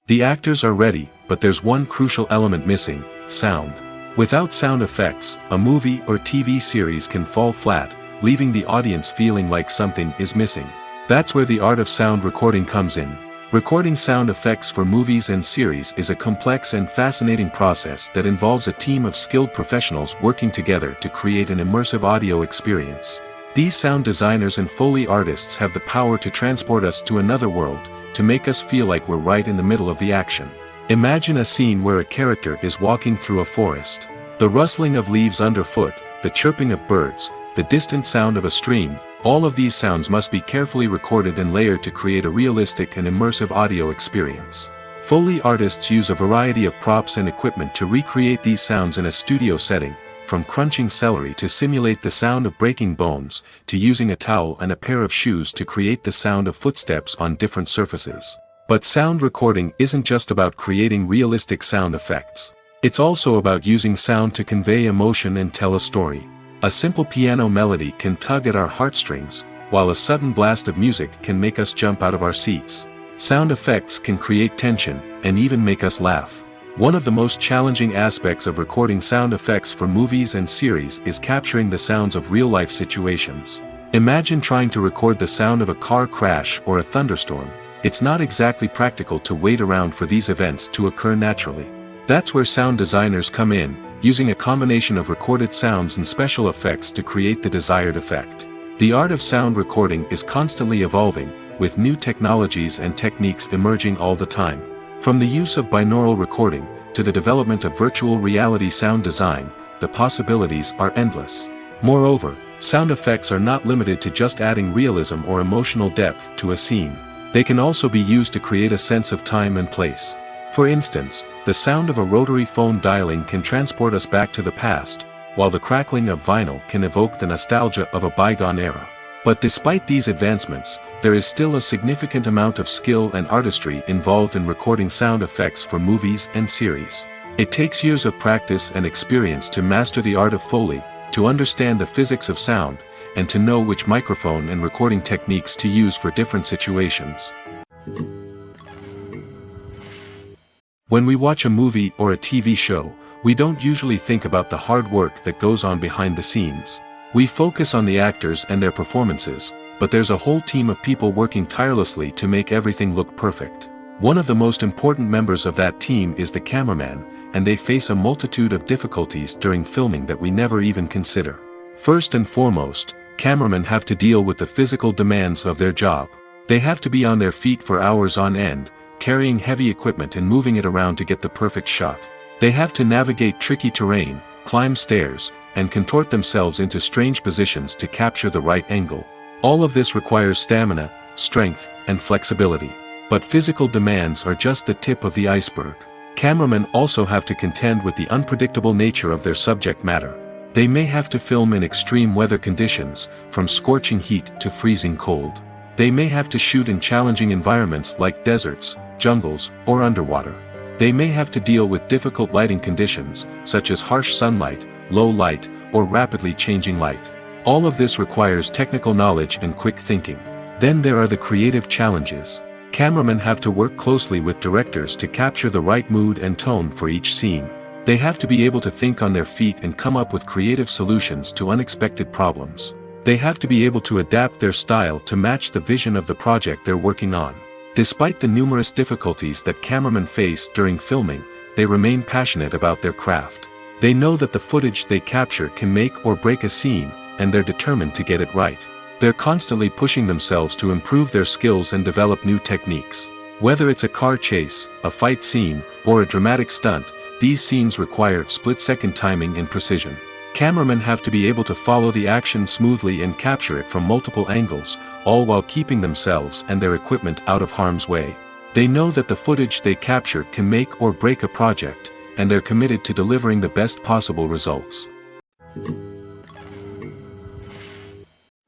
The actors are ready, but there's one crucial element missing: sound. Without sound effects, a movie or TV series can fall flat, leaving the audience feeling like something is missing. That's where the art of sound recording comes in. Recording sound effects for movies and series is a complex and fascinating process that involves a team of skilled professionals working together to create an immersive audio experience. These sound designers and Foley artists have the power to transport us to another world, to make us feel like we're right in the middle of the action. Imagine a scene where a character is walking through a forest. The rustling of leaves underfoot, the chirping of birds, the distant sound of a stream, all of these sounds must be carefully recorded and layered to create a realistic and immersive audio experience. Foley artists use a variety of props and equipment to recreate these sounds in a studio setting, from crunching celery to simulate the sound of breaking bones, to using a towel and a pair of shoes to create the sound of footsteps on different surfaces. But sound recording isn't just about creating realistic sound effects. It's also about using sound to convey emotion and tell a story. A simple piano melody can tug at our heartstrings, while a sudden blast of music can make us jump out of our seats. Sound effects can create tension, and even make us laugh. One of the most challenging aspects of recording sound effects for movies and series is capturing the sounds of real-life situations. Imagine trying to record the sound of a car crash or a thunderstorm. It's not exactly practical to wait around for these events to occur naturally. That's where sound designers come in, using a combination of recorded sounds and special effects to create the desired effect. The art of sound recording is constantly evolving, with new technologies and techniques emerging all the time. From the use of binaural recording, to the development of virtual reality sound design, the possibilities are endless. Moreover, sound effects are not limited to just adding realism or emotional depth to a scene. They can also be used to create a sense of time and place. For instance, the sound of a rotary phone dialing can transport us back to the past, while the crackling of vinyl can evoke the nostalgia of a bygone era. But despite these advancements, there is still a significant amount of skill and artistry involved in recording sound effects for movies and series. It takes years of practice and experience to master the art of Foley, to understand the physics of sound, and to know which microphone and recording techniques to use for different situations. When we watch a movie or a TV show, we don't usually think about the hard work that goes on behind the scenes. We focus on the actors and their performances, but there's a whole team of people working tirelessly to make everything look perfect. One of the most important members of that team is the cameraman, and they face a multitude of difficulties during filming that we never even consider. First and foremost, cameramen have to deal with the physical demands of their job. They have to be on their feet for hours on end, carrying heavy equipment and moving it around to get the perfect shot. They have to navigate tricky terrain, climb stairs, and contort themselves into strange positions to capture the right angle. All of this requires stamina, strength, and flexibility. But physical demands are just the tip of the iceberg. Cameramen also have to contend with the unpredictable nature of their subject matter. They may have to film in extreme weather conditions, from scorching heat to freezing cold. They may have to shoot in challenging environments like deserts, jungles, or underwater. They may have to deal with difficult lighting conditions, such as harsh sunlight, low light, or rapidly changing light. All of this requires technical knowledge and quick thinking. Then there are the creative challenges. Cameramen have to work closely with directors to capture the right mood and tone for each scene. They have to be able to think on their feet and come up with creative solutions to unexpected problems. They have to be able to adapt their style to match the vision of the project they're working on. Despite the numerous difficulties that cameramen face during filming, they remain passionate about their craft. They know that the footage they capture can make or break a scene, and they're determined to get it right. They're constantly pushing themselves to improve their skills and develop new techniques. Whether it's a car chase, a fight scene, or a dramatic stunt, these scenes require split-second timing and precision. Cameramen have to be able to follow the action smoothly and capture it from multiple angles, all while keeping themselves and their equipment out of harm's way. They know that the footage they capture can make or break a project, and they're committed to delivering the best possible results.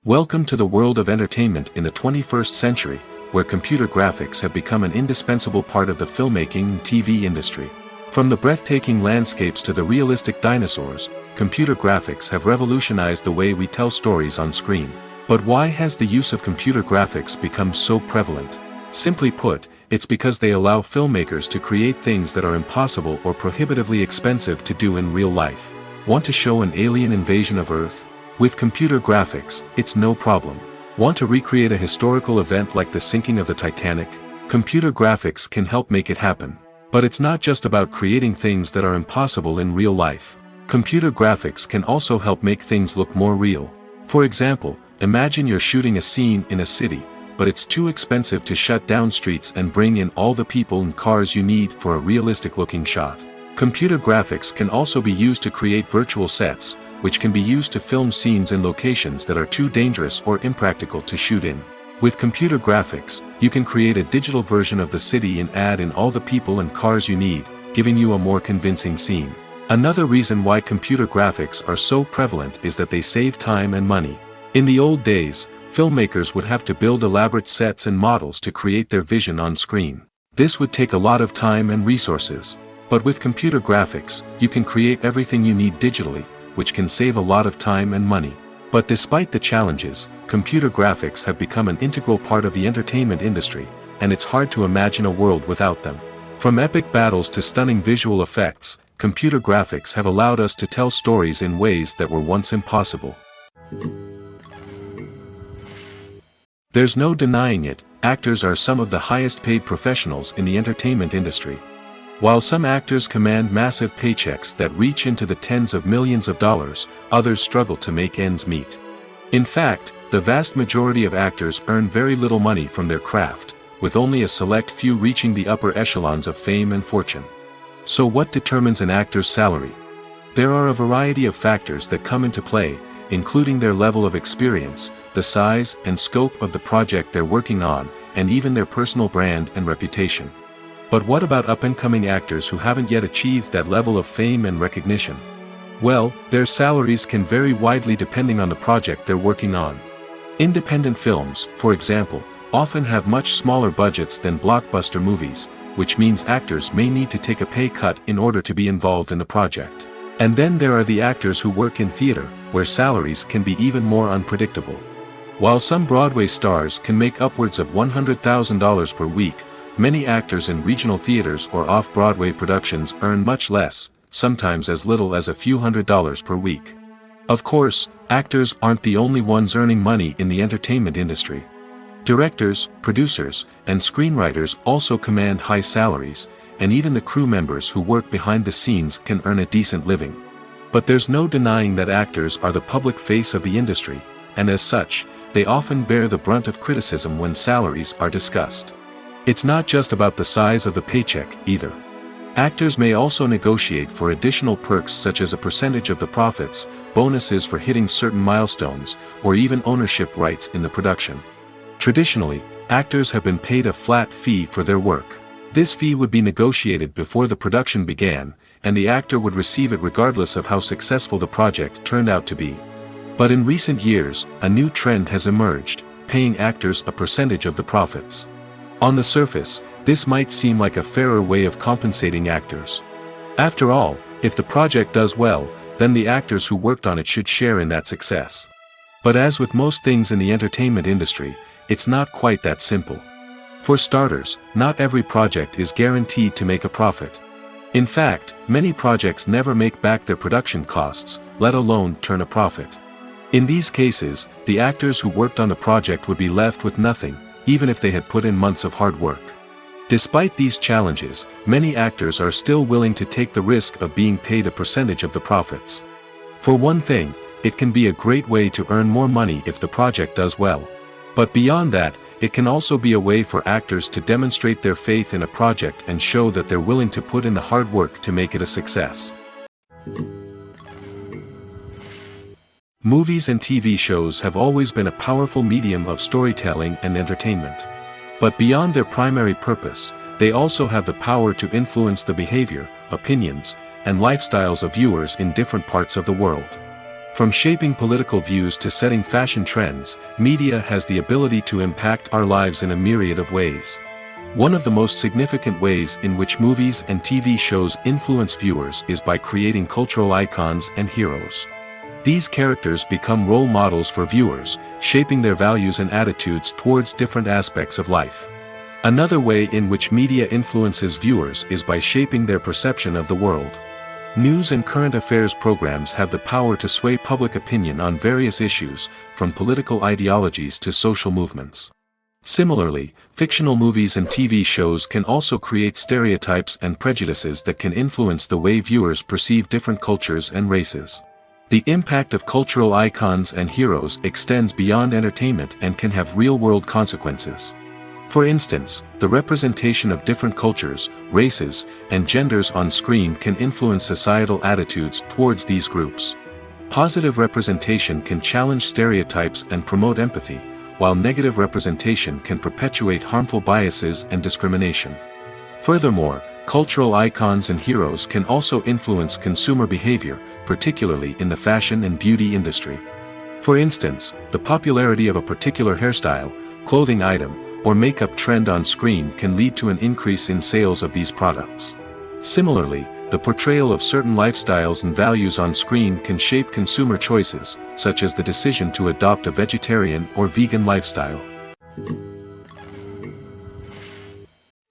Welcome to the world of entertainment in the 21st century, where computer graphics have become an indispensable part of the filmmaking and TV industry. From the breathtaking landscapes to the realistic dinosaurs, computer graphics have revolutionized the way we tell stories on screen. But why has the use of computer graphics become so prevalent? Simply put, it's because they allow filmmakers to create things that are impossible or prohibitively expensive to do in real life. Want to show an alien invasion of Earth? With computer graphics, it's no problem. Want to recreate a historical event like the sinking of the Titanic? Computer graphics can help make it happen. But it's not just about creating things that are impossible in real life. Computer graphics can also help make things look more real. For example, imagine you're shooting a scene in a city, but it's too expensive to shut down streets and bring in all the people and cars you need for a realistic-looking shot. Computer graphics can also be used to create virtual sets, which can be used to film scenes in locations that are too dangerous or impractical to shoot in. With computer graphics, you can create a digital version of the city and add in all the people and cars you need, giving you a more convincing scene. Another reason why computer graphics are so prevalent is that they save time and money. In the old days, filmmakers would have to build elaborate sets and models to create their vision on screen. This would take a lot of time and resources. But with computer graphics, you can create everything you need digitally, which can save a lot of time and money. But despite the challenges, computer graphics have become an integral part of the entertainment industry, and it's hard to imagine a world without them. From epic battles to stunning visual effects, computer graphics have allowed us to tell stories in ways that were once impossible. There's no denying it, actors are some of the highest paid professionals in the entertainment industry. While some actors command massive paychecks that reach into the tens of millions of dollars, others struggle to make ends meet. In fact, the vast majority of actors earn very little money from their craft, with only a select few reaching the upper echelons of fame and fortune. So what determines an actor's salary? There are a variety of factors that come into play, including their level of experience, the size and scope of the project they're working on, and even their personal brand and reputation. But what about up-and-coming actors who haven't yet achieved that level of fame and recognition? Well, their salaries can vary widely depending on the project they're working on. Independent films, for example, often have much smaller budgets than blockbuster movies, which means actors may need to take a pay cut in order to be involved in the project. And then there are the actors who work in theater, where salaries can be even more unpredictable. While some Broadway stars can make upwards of $100,000 per week, many actors in regional theaters or off-Broadway productions earn much less, sometimes as little as a few $100s per week. Of course, actors aren't the only ones earning money in the entertainment industry. Directors, producers, and screenwriters also command high salaries, and even the crew members who work behind the scenes can earn a decent living. But there's no denying that actors are the public face of the industry, and as such, they often bear the brunt of criticism when salaries are discussed. It's not just about the size of the paycheck, either. Actors may also negotiate for additional perks such as a percentage of the profits, bonuses for hitting certain milestones, or even ownership rights in the production. Traditionally, actors have been paid a flat fee for their work. This fee would be negotiated before the production began, and the actor would receive it regardless of how successful the project turned out to be. But in recent years, a new trend has emerged, paying actors a percentage of the profits. On the surface, this might seem like a fairer way of compensating actors. After all, if the project does well, then the actors who worked on it should share in that success. But as with most things in the entertainment industry, it's not quite that simple. For starters, not every project is guaranteed to make a profit. In fact, many projects never make back their production costs, let alone turn a profit. In these cases, the actors who worked on the project would be left with nothing, even if they had put in months of hard work. Despite these challenges, many actors are still willing to take the risk of being paid a percentage of the profits. For one thing, It can be a great way to earn more money if the project does well. But beyond that, it can also be a way for actors to demonstrate their faith in a project and show that they're willing to put in the hard work to make it a success. Movies and TV shows have always been a powerful medium of storytelling and entertainment. But beyond their primary purpose, they also have the power to influence the behavior, opinions, and lifestyles of viewers in different parts of the world. From shaping political views to setting fashion trends, media has the ability to impact our lives in a myriad of ways. One of the most significant ways in which movies and TV shows influence viewers is by creating cultural icons and heroes. These characters become role models for viewers, shaping their values and attitudes towards different aspects of life. Another way in which media influences viewers is by shaping their perception of the world. News and current affairs programs have the power to sway public opinion on various issues, from political ideologies to social movements. Similarly, fictional movies and TV shows can also create stereotypes and prejudices that can influence the way viewers perceive different cultures and races. The impact of cultural icons and heroes extends beyond entertainment and can have real-world consequences. For instance, the representation of different cultures, races, and genders on screen can influence societal attitudes towards these groups. Positive representation can challenge stereotypes and promote empathy, while negative representation can perpetuate harmful biases and discrimination. Furthermore, cultural icons and heroes can also influence consumer behavior, particularly in the fashion and beauty industry. For instance, the popularity of a particular hairstyle, clothing item, or makeup trend on screen can lead to an increase in sales of these products. Similarly, the portrayal of certain lifestyles and values on screen can shape consumer choices, such as the decision to adopt a vegetarian or vegan lifestyle.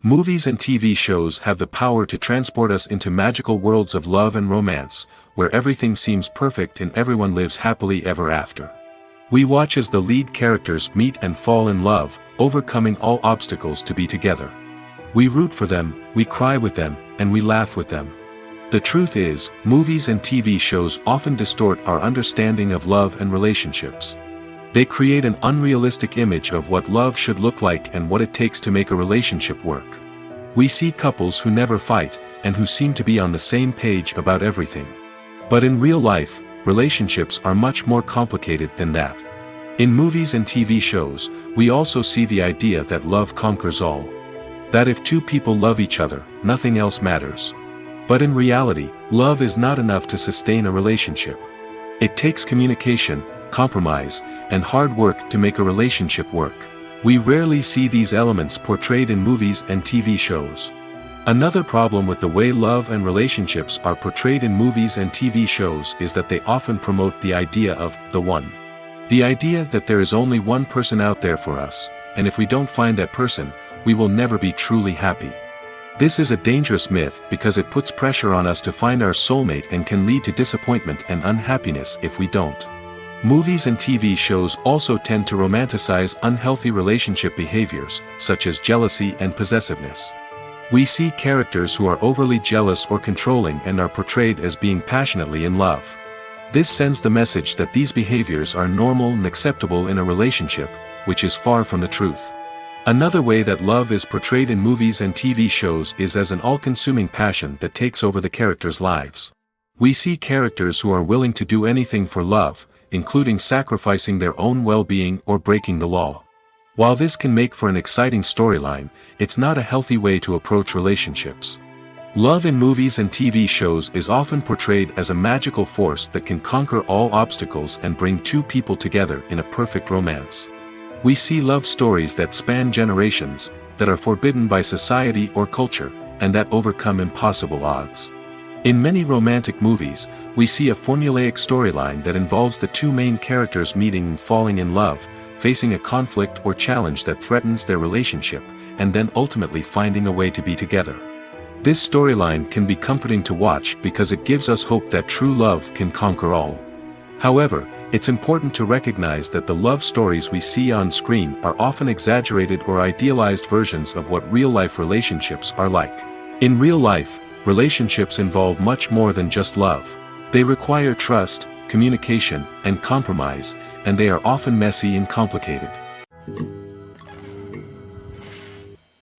Movies and TV shows have the power to transport us into magical worlds of love and romance, where everything seems perfect and everyone lives happily ever after. We watch as the lead characters meet and fall in love, overcoming all obstacles to be together. We root for them, we cry with them, and we laugh with them. The truth is, movies and TV shows often distort our understanding of love and relationships. They create an unrealistic image of what love should look like and what it takes to make a relationship work. We see couples who never fight, and who seem to be on the same page about everything. But in real life, relationships are much more complicated than that. In movies and TV shows, we also see the idea that love conquers all. That if two people love each other, nothing else matters. But in reality, love is not enough to sustain a relationship. It takes communication, compromise, and hard work to make a relationship work. We rarely see these elements portrayed in movies and TV shows. Another problem with the way love and relationships are portrayed in movies and TV shows is that they often promote the idea of the one. The idea that there is only one person out there for us, and if we don't find that person, we will never be truly happy. This is a dangerous myth because it puts pressure on us to find our soulmate and can lead to disappointment and unhappiness if we don't. Movies and TV shows also tend to romanticize unhealthy relationship behaviors, such as jealousy and possessiveness. We see characters who are overly jealous or controlling and are portrayed as being passionately in love. This sends the message that these behaviors are normal and acceptable in a relationship, which is far from the truth. Another way that love is portrayed in movies and TV shows is as an all-consuming passion that takes over the characters' lives. We see characters who are willing to do anything for love, including sacrificing their own well-being or breaking the law. While this can make for an exciting storyline, it's not a healthy way to approach relationships. Love in movies and TV shows is often portrayed as a magical force that can conquer all obstacles and bring two people together in a perfect romance. We see love stories that span generations, that are forbidden by society or culture, and that overcome impossible odds. In many romantic movies, we see a formulaic storyline that involves the two main characters meeting and falling in love, facing a conflict or challenge that threatens their relationship, and then ultimately finding a way to be together. This storyline can be comforting to watch because it gives us hope that true love can conquer all. However, it's important to recognize that the love stories we see on screen are often exaggerated or idealized versions of what real-life relationships are like. In real life, relationships involve much more than just love. They require trust, communication, and compromise, and they are often messy and complicated.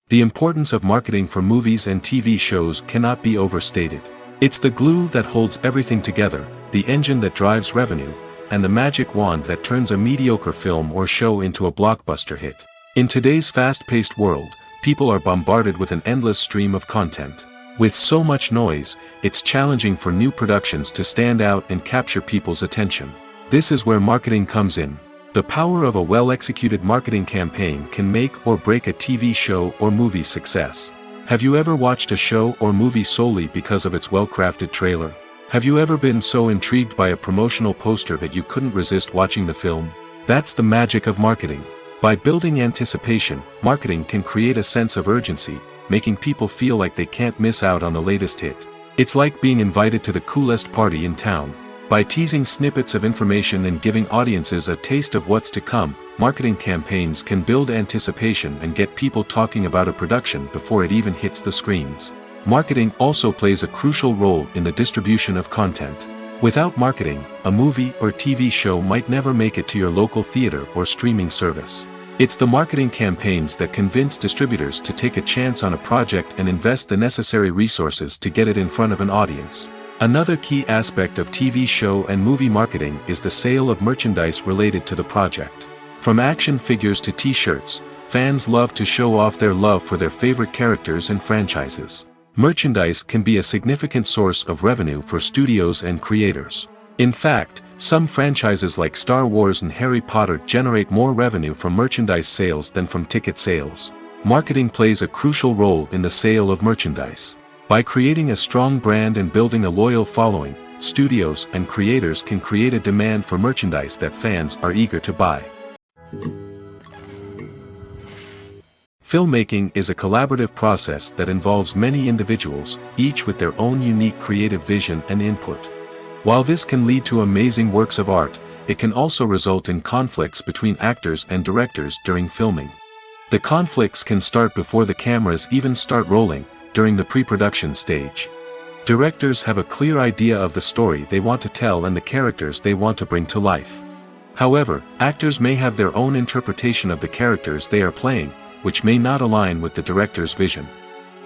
The importance of marketing for movies and TV shows cannot be overstated. It's the glue that holds everything together, the engine that drives revenue, and the magic wand that turns a mediocre film or show into a blockbuster hit. In today's fast-paced world, people are bombarded with an endless stream of content. With so much noise, it's challenging for new productions to stand out and capture people's attention. This is where marketing comes in. The power of a well-executed marketing campaign can make or break a TV show or movie's success. Have you ever watched a show or movie solely because of its well-crafted trailer? Have you ever been so intrigued by a promotional poster that you couldn't resist watching the film? That's the magic of marketing. By building anticipation, marketing can create a sense of urgency, making people feel like they can't miss out on the latest hit. It's like being invited to the coolest party in town. By teasing snippets of information and giving audiences a taste of what's to come, marketing campaigns can build anticipation and get people talking about a production before it even hits the screens. Marketing also plays a crucial role in the distribution of content. Without marketing, a movie or TV show might never make it to your local theater or streaming service. It's the marketing campaigns that convince distributors to take a chance on a project and invest the necessary resources to get it in front of an audience. Another key aspect of TV show and movie marketing is the sale of merchandise related to the project. From action figures to t-shirts, fans love to show off their love for their favorite characters and franchises. Merchandise can be a significant source of revenue for studios and creators. In fact, some franchises like Star Wars and Harry Potter generate more revenue from merchandise sales than from ticket sales. Marketing plays a crucial role in the sale of merchandise. By creating a strong brand and building a loyal following, studios and creators can create a demand for merchandise that fans are eager to buy. Filmmaking is a collaborative process that involves many individuals, each with their own unique creative vision and input. While this can lead to amazing works of art, it can also result in conflicts between actors and directors during filming. The conflicts can start before the cameras even start rolling, during the pre-production stage. Directors have a clear idea of the story they want to tell and the characters they want to bring to life. However, actors may have their own interpretation of the characters they are playing, which may not align with the director's vision.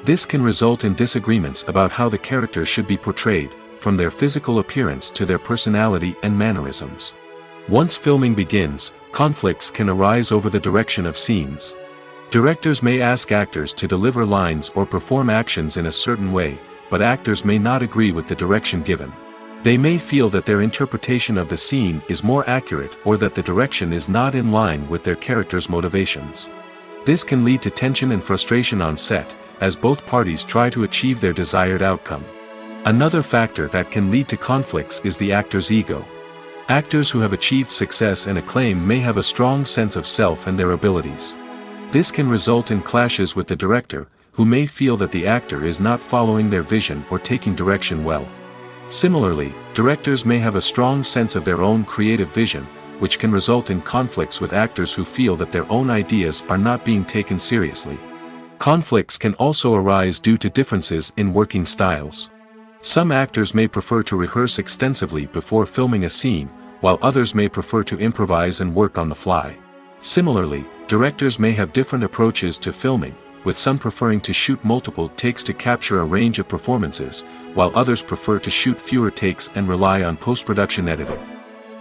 This can result in disagreements about how the characters should be portrayed, from their physical appearance to their personality and mannerisms. Once filming begins, conflicts can arise over the direction of scenes. Directors may ask actors to deliver lines or perform actions in a certain way, but actors may not agree with the direction given. They may feel that their interpretation of the scene is more accurate or that the direction is not in line with their character's motivations. This can lead to tension and frustration on set, as both parties try to achieve their desired outcome. Another factor that can lead to conflicts is the actor's ego. Actors who have achieved success and acclaim may have a strong sense of self and their abilities. This can result in clashes with the director, who may feel that the actor is not following their vision or taking direction well. Similarly, directors may have a strong sense of their own creative vision, which can result in conflicts with actors who feel that their own ideas are not being taken seriously. Conflicts can also arise due to differences in working styles. Some actors may prefer to rehearse extensively before filming a scene, while others may prefer to improvise and work on the fly. Similarly, directors may have different approaches to filming, with some preferring to shoot multiple takes to capture a range of performances, while others prefer to shoot fewer takes and rely on post-production editing.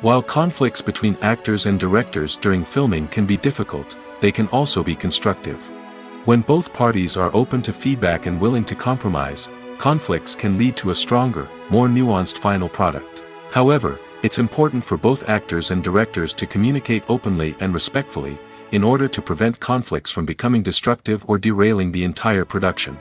While conflicts between actors and directors during filming can be difficult, they can also be constructive. When both parties are open to feedback and willing to compromise, conflicts can lead to a stronger, more nuanced final product. However, it's important for both actors and directors to communicate openly and respectfully, in order to prevent conflicts from becoming destructive or derailing the entire production.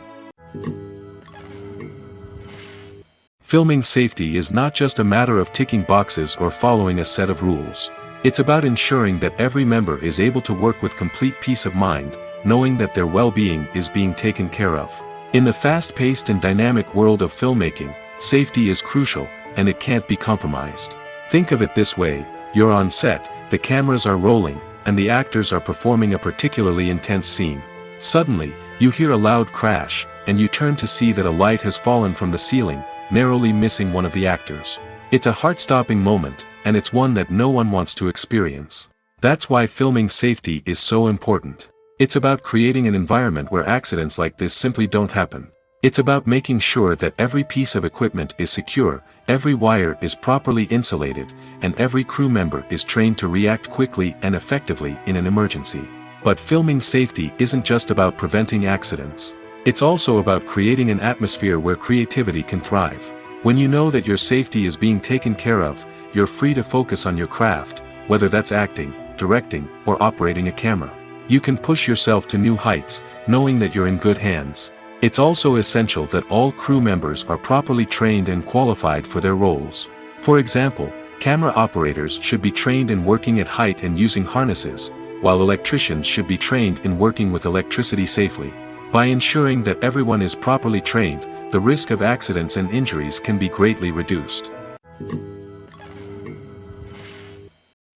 Filming safety is not just a matter of ticking boxes or following a set of rules. It's about ensuring that every member is able to work with complete peace of mind, knowing that their well-being is being taken care of. In the fast-paced and dynamic world of filmmaking, safety is crucial, and it can't be compromised. Think of it this way: you're on set, the cameras are rolling, and the actors are performing a particularly intense scene. Suddenly, you hear a loud crash, and you turn to see that a light has fallen from the ceiling, narrowly missing one of the actors. It's a heart-stopping moment, and it's one that no one wants to experience. That's why filming safety is so important. It's about creating an environment where accidents like this simply don't happen. It's about making sure that every piece of equipment is secure, every wire is properly insulated, and every crew member is trained to react quickly and effectively in an emergency. But filming safety isn't just about preventing accidents. It's also about creating an atmosphere where creativity can thrive. When you know that your safety is being taken care of, you're free to focus on your craft, whether that's acting, directing, or operating a camera. You can push yourself to new heights, knowing that you're in good hands. It's also essential that all crew members are properly trained and qualified for their roles. For example, camera operators should be trained in working at height and using harnesses, while electricians should be trained in working with electricity safely. By ensuring that everyone is properly trained, the risk of accidents and injuries can be greatly reduced.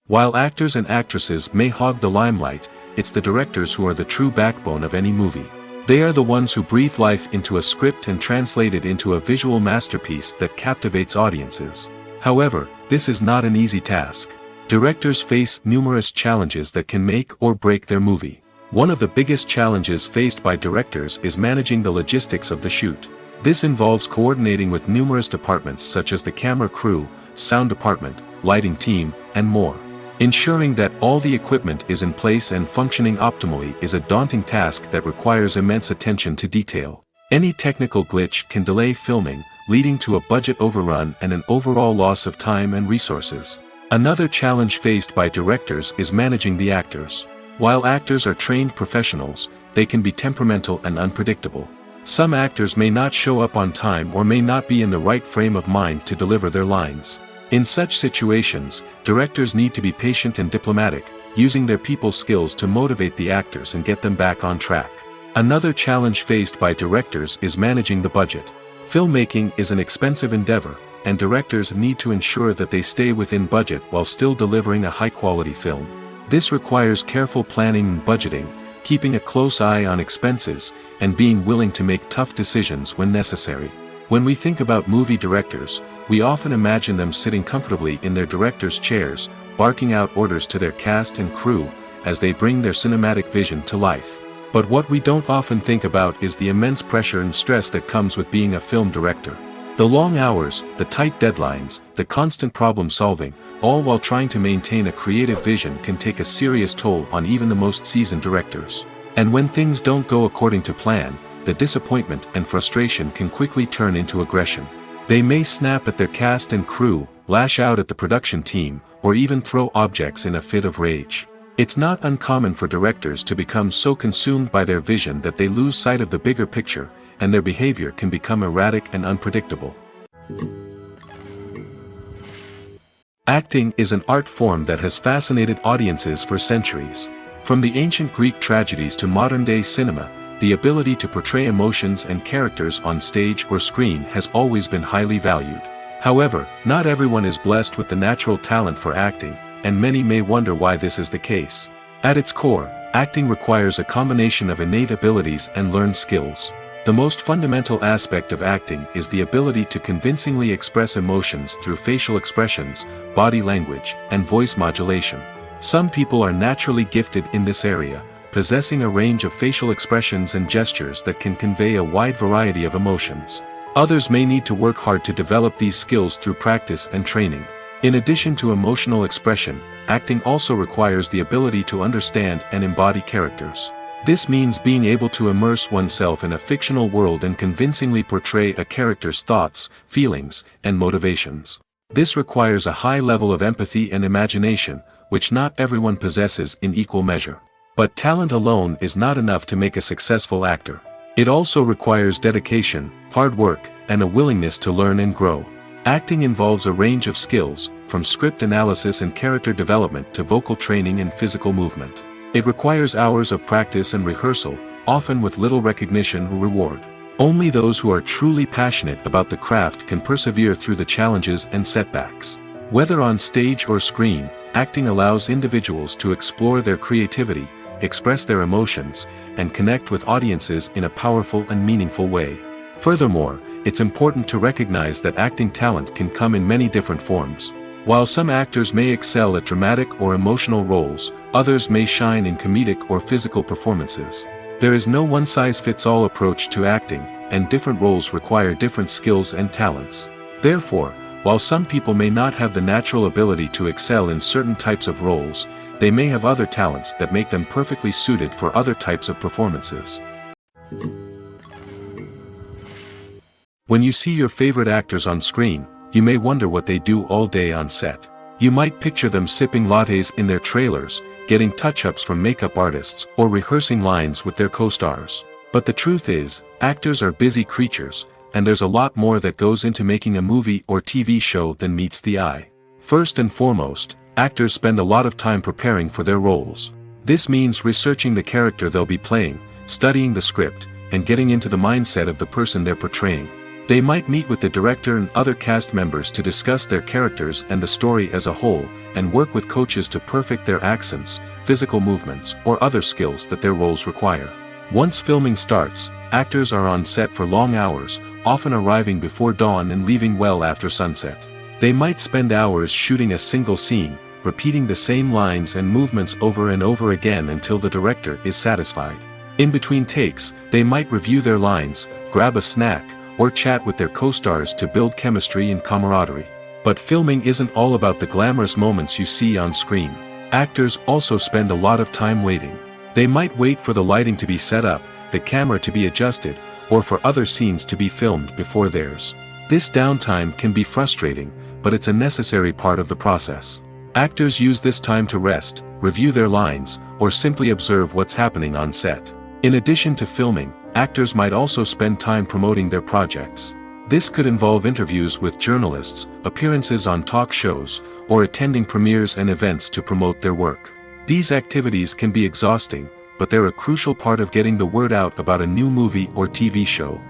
While actors and actresses may hog the limelight, it's the directors who are the true backbone of any movie. They are the ones who breathe life into a script and translate it into a visual masterpiece that captivates audiences. However, this is not an easy task. Directors face numerous challenges that can make or break their movie. One of the biggest challenges faced by directors is managing the logistics of the shoot. This involves coordinating with numerous departments such as the camera crew, sound department, lighting team, and more. Ensuring that all the equipment is in place and functioning optimally is a daunting task that requires immense attention to detail. Any technical glitch can delay filming, leading to a budget overrun and an overall loss of time and resources. Another challenge faced by directors is managing the actors. While actors are trained professionals, they can be temperamental and unpredictable. Some actors may not show up on time or may not be in the right frame of mind to deliver their lines. In such situations, directors need to be patient and diplomatic, using their people skills to motivate the actors and get them back on track. Another challenge faced by directors is managing the budget. Filmmaking is an expensive endeavor, and directors need to ensure that they stay within budget while still delivering a high-quality film. This requires careful planning and budgeting, keeping a close eye on expenses, and being willing to make tough decisions when necessary. When we think about movie directors, we often imagine them sitting comfortably in their director's chairs, barking out orders to their cast and crew, as they bring their cinematic vision to life. But what we don't often think about is the immense pressure and stress that comes with being a film director. The long hours, the tight deadlines, the constant problem solving, all while trying to maintain a creative vision can take a serious toll on even the most seasoned directors. And when things don't go according to plan, the disappointment and frustration can quickly turn into aggression. They may snap at their cast and crew, lash out at the production team, or even throw objects in a fit of rage. It's not uncommon for directors to become so consumed by their vision that they lose sight of the bigger picture, and their behavior can become erratic and unpredictable. Acting is an art form that has fascinated audiences for centuries. From the ancient Greek tragedies to modern-day cinema, the ability to portray emotions and characters on stage or screen has always been highly valued. However, not everyone is blessed with the natural talent for acting, and many may wonder why this is the case. At its core, acting requires a combination of innate abilities and learned skills. The most fundamental aspect of acting is the ability to convincingly express emotions through facial expressions, body language, and voice modulation. Some people are naturally gifted in this area, possessing a range of facial expressions and gestures that can convey a wide variety of emotions. Others may need to work hard to develop these skills through practice and training. In addition to emotional expression, acting also requires the ability to understand and embody characters. This means being able to immerse oneself in a fictional world and convincingly portray a character's thoughts, feelings, and motivations. This requires a high level of empathy and imagination, which not everyone possesses in equal measure. But talent alone is not enough to make a successful actor. It also requires dedication, hard work, and a willingness to learn and grow. Acting involves a range of skills, from script analysis and character development to vocal training and physical movement. It requires hours of practice and rehearsal, often with little recognition or reward. Only those who are truly passionate about the craft can persevere through the challenges and setbacks. Whether on stage or screen, acting allows individuals to explore their creativity, express their emotions, and connect with audiences in a powerful and meaningful way. Furthermore, it's important to recognize that acting talent can come in many different forms. While some actors may excel at dramatic or emotional roles, others may shine in comedic or physical performances. There is no one-size-fits-all approach to acting, and different roles require different skills and talents. Therefore, while some people may not have the natural ability to excel in certain types of roles, they may have other talents that make them perfectly suited for other types of performances. When you see your favorite actors on screen, you may wonder what they do all day on set. You might picture them sipping lattes in their trailers, getting touch-ups from makeup artists, or rehearsing lines with their co-stars. But the truth is, actors are busy creatures, and there's a lot more that goes into making a movie or TV show than meets the eye. First and foremost, actors spend a lot of time preparing for their roles. This means researching the character they'll be playing, studying the script, and getting into the mindset of the person they're portraying. They might meet with the director and other cast members to discuss their characters and the story as a whole, and work with coaches to perfect their accents, physical movements, or other skills that their roles require. Once filming starts, actors are on set for long hours, often arriving before dawn and leaving well after sunset. They might spend hours shooting a single scene, repeating the same lines and movements over and over again until the director is satisfied. In between takes, they might review their lines, grab a snack, or chat with their co-stars to build chemistry and camaraderie. But filming isn't all about the glamorous moments you see on screen. Actors also spend a lot of time waiting. They might wait for the lighting to be set up, the camera to be adjusted, or for other scenes to be filmed before theirs. This downtime can be frustrating, but it's a necessary part of the process. Actors use this time to rest, review their lines, or simply observe what's happening on set. In addition to filming, actors might also spend time promoting their projects. This could involve interviews with journalists, appearances on talk shows, or attending premieres and events to promote their work. These activities can be exhausting, but they're a crucial part of getting the word out about a new movie or TV show.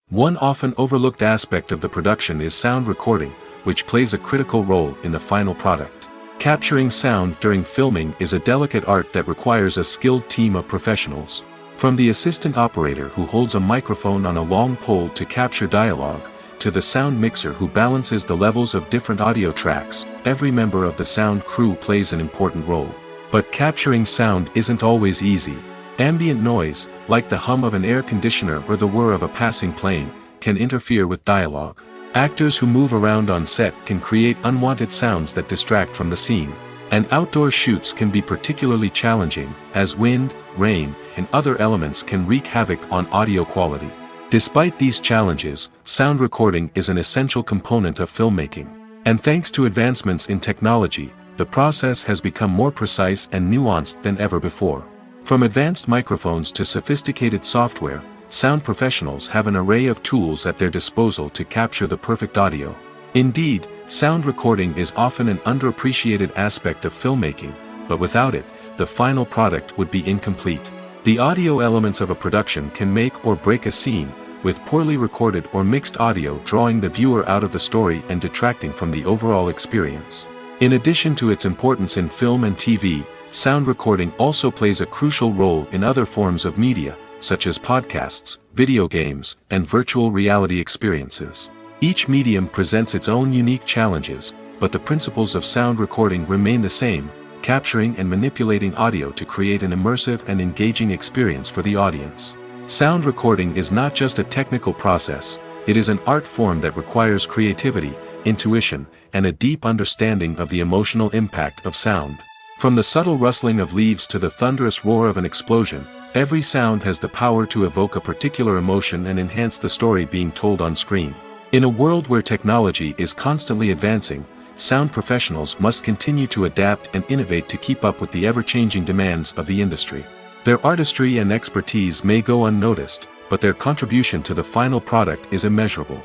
One often overlooked aspect of the production is sound recording, which plays a critical role in the final product. Capturing sound during filming is a delicate art that requires a skilled team of professionals. From the assistant operator who holds a microphone on a long pole to capture dialogue, to the sound mixer who balances the levels of different audio tracks, every member of the sound crew plays an important role. But capturing sound isn't always easy. Ambient noise, like the hum of an air conditioner or the whir of a passing plane, can interfere with dialogue. Actors who move around on set can create unwanted sounds that distract from the scene. And outdoor shoots can be particularly challenging, as wind, rain, and other elements can wreak havoc on audio quality. Despite these challenges, sound recording is an essential component of filmmaking. And thanks to advancements in technology, the process has become more precise and nuanced than ever before. From advanced microphones to sophisticated software, sound professionals have an array of tools at their disposal to capture the perfect audio. Indeed, sound recording is often an underappreciated aspect of filmmaking, but without it, the final product would be incomplete. The audio elements of a production can make or break a scene, with poorly recorded or mixed audio drawing the viewer out of the story and detracting from the overall experience. In addition to its importance in film and TV, sound recording also plays a crucial role in other forms of media, such as podcasts, video games, and virtual reality experiences. Each medium presents its own unique challenges, but the principles of sound recording remain the same, capturing and manipulating audio to create an immersive and engaging experience for the audience. Sound recording is not just a technical process, it is an art form that requires creativity, intuition, and a deep understanding of the emotional impact of sound. From the subtle rustling of leaves to the thunderous roar of an explosion, every sound has the power to evoke a particular emotion and enhance the story being told on screen. In a world where technology is constantly advancing, sound professionals must continue to adapt and innovate to keep up with the ever-changing demands of the industry. Their artistry and expertise may go unnoticed, but their contribution to the final product is immeasurable.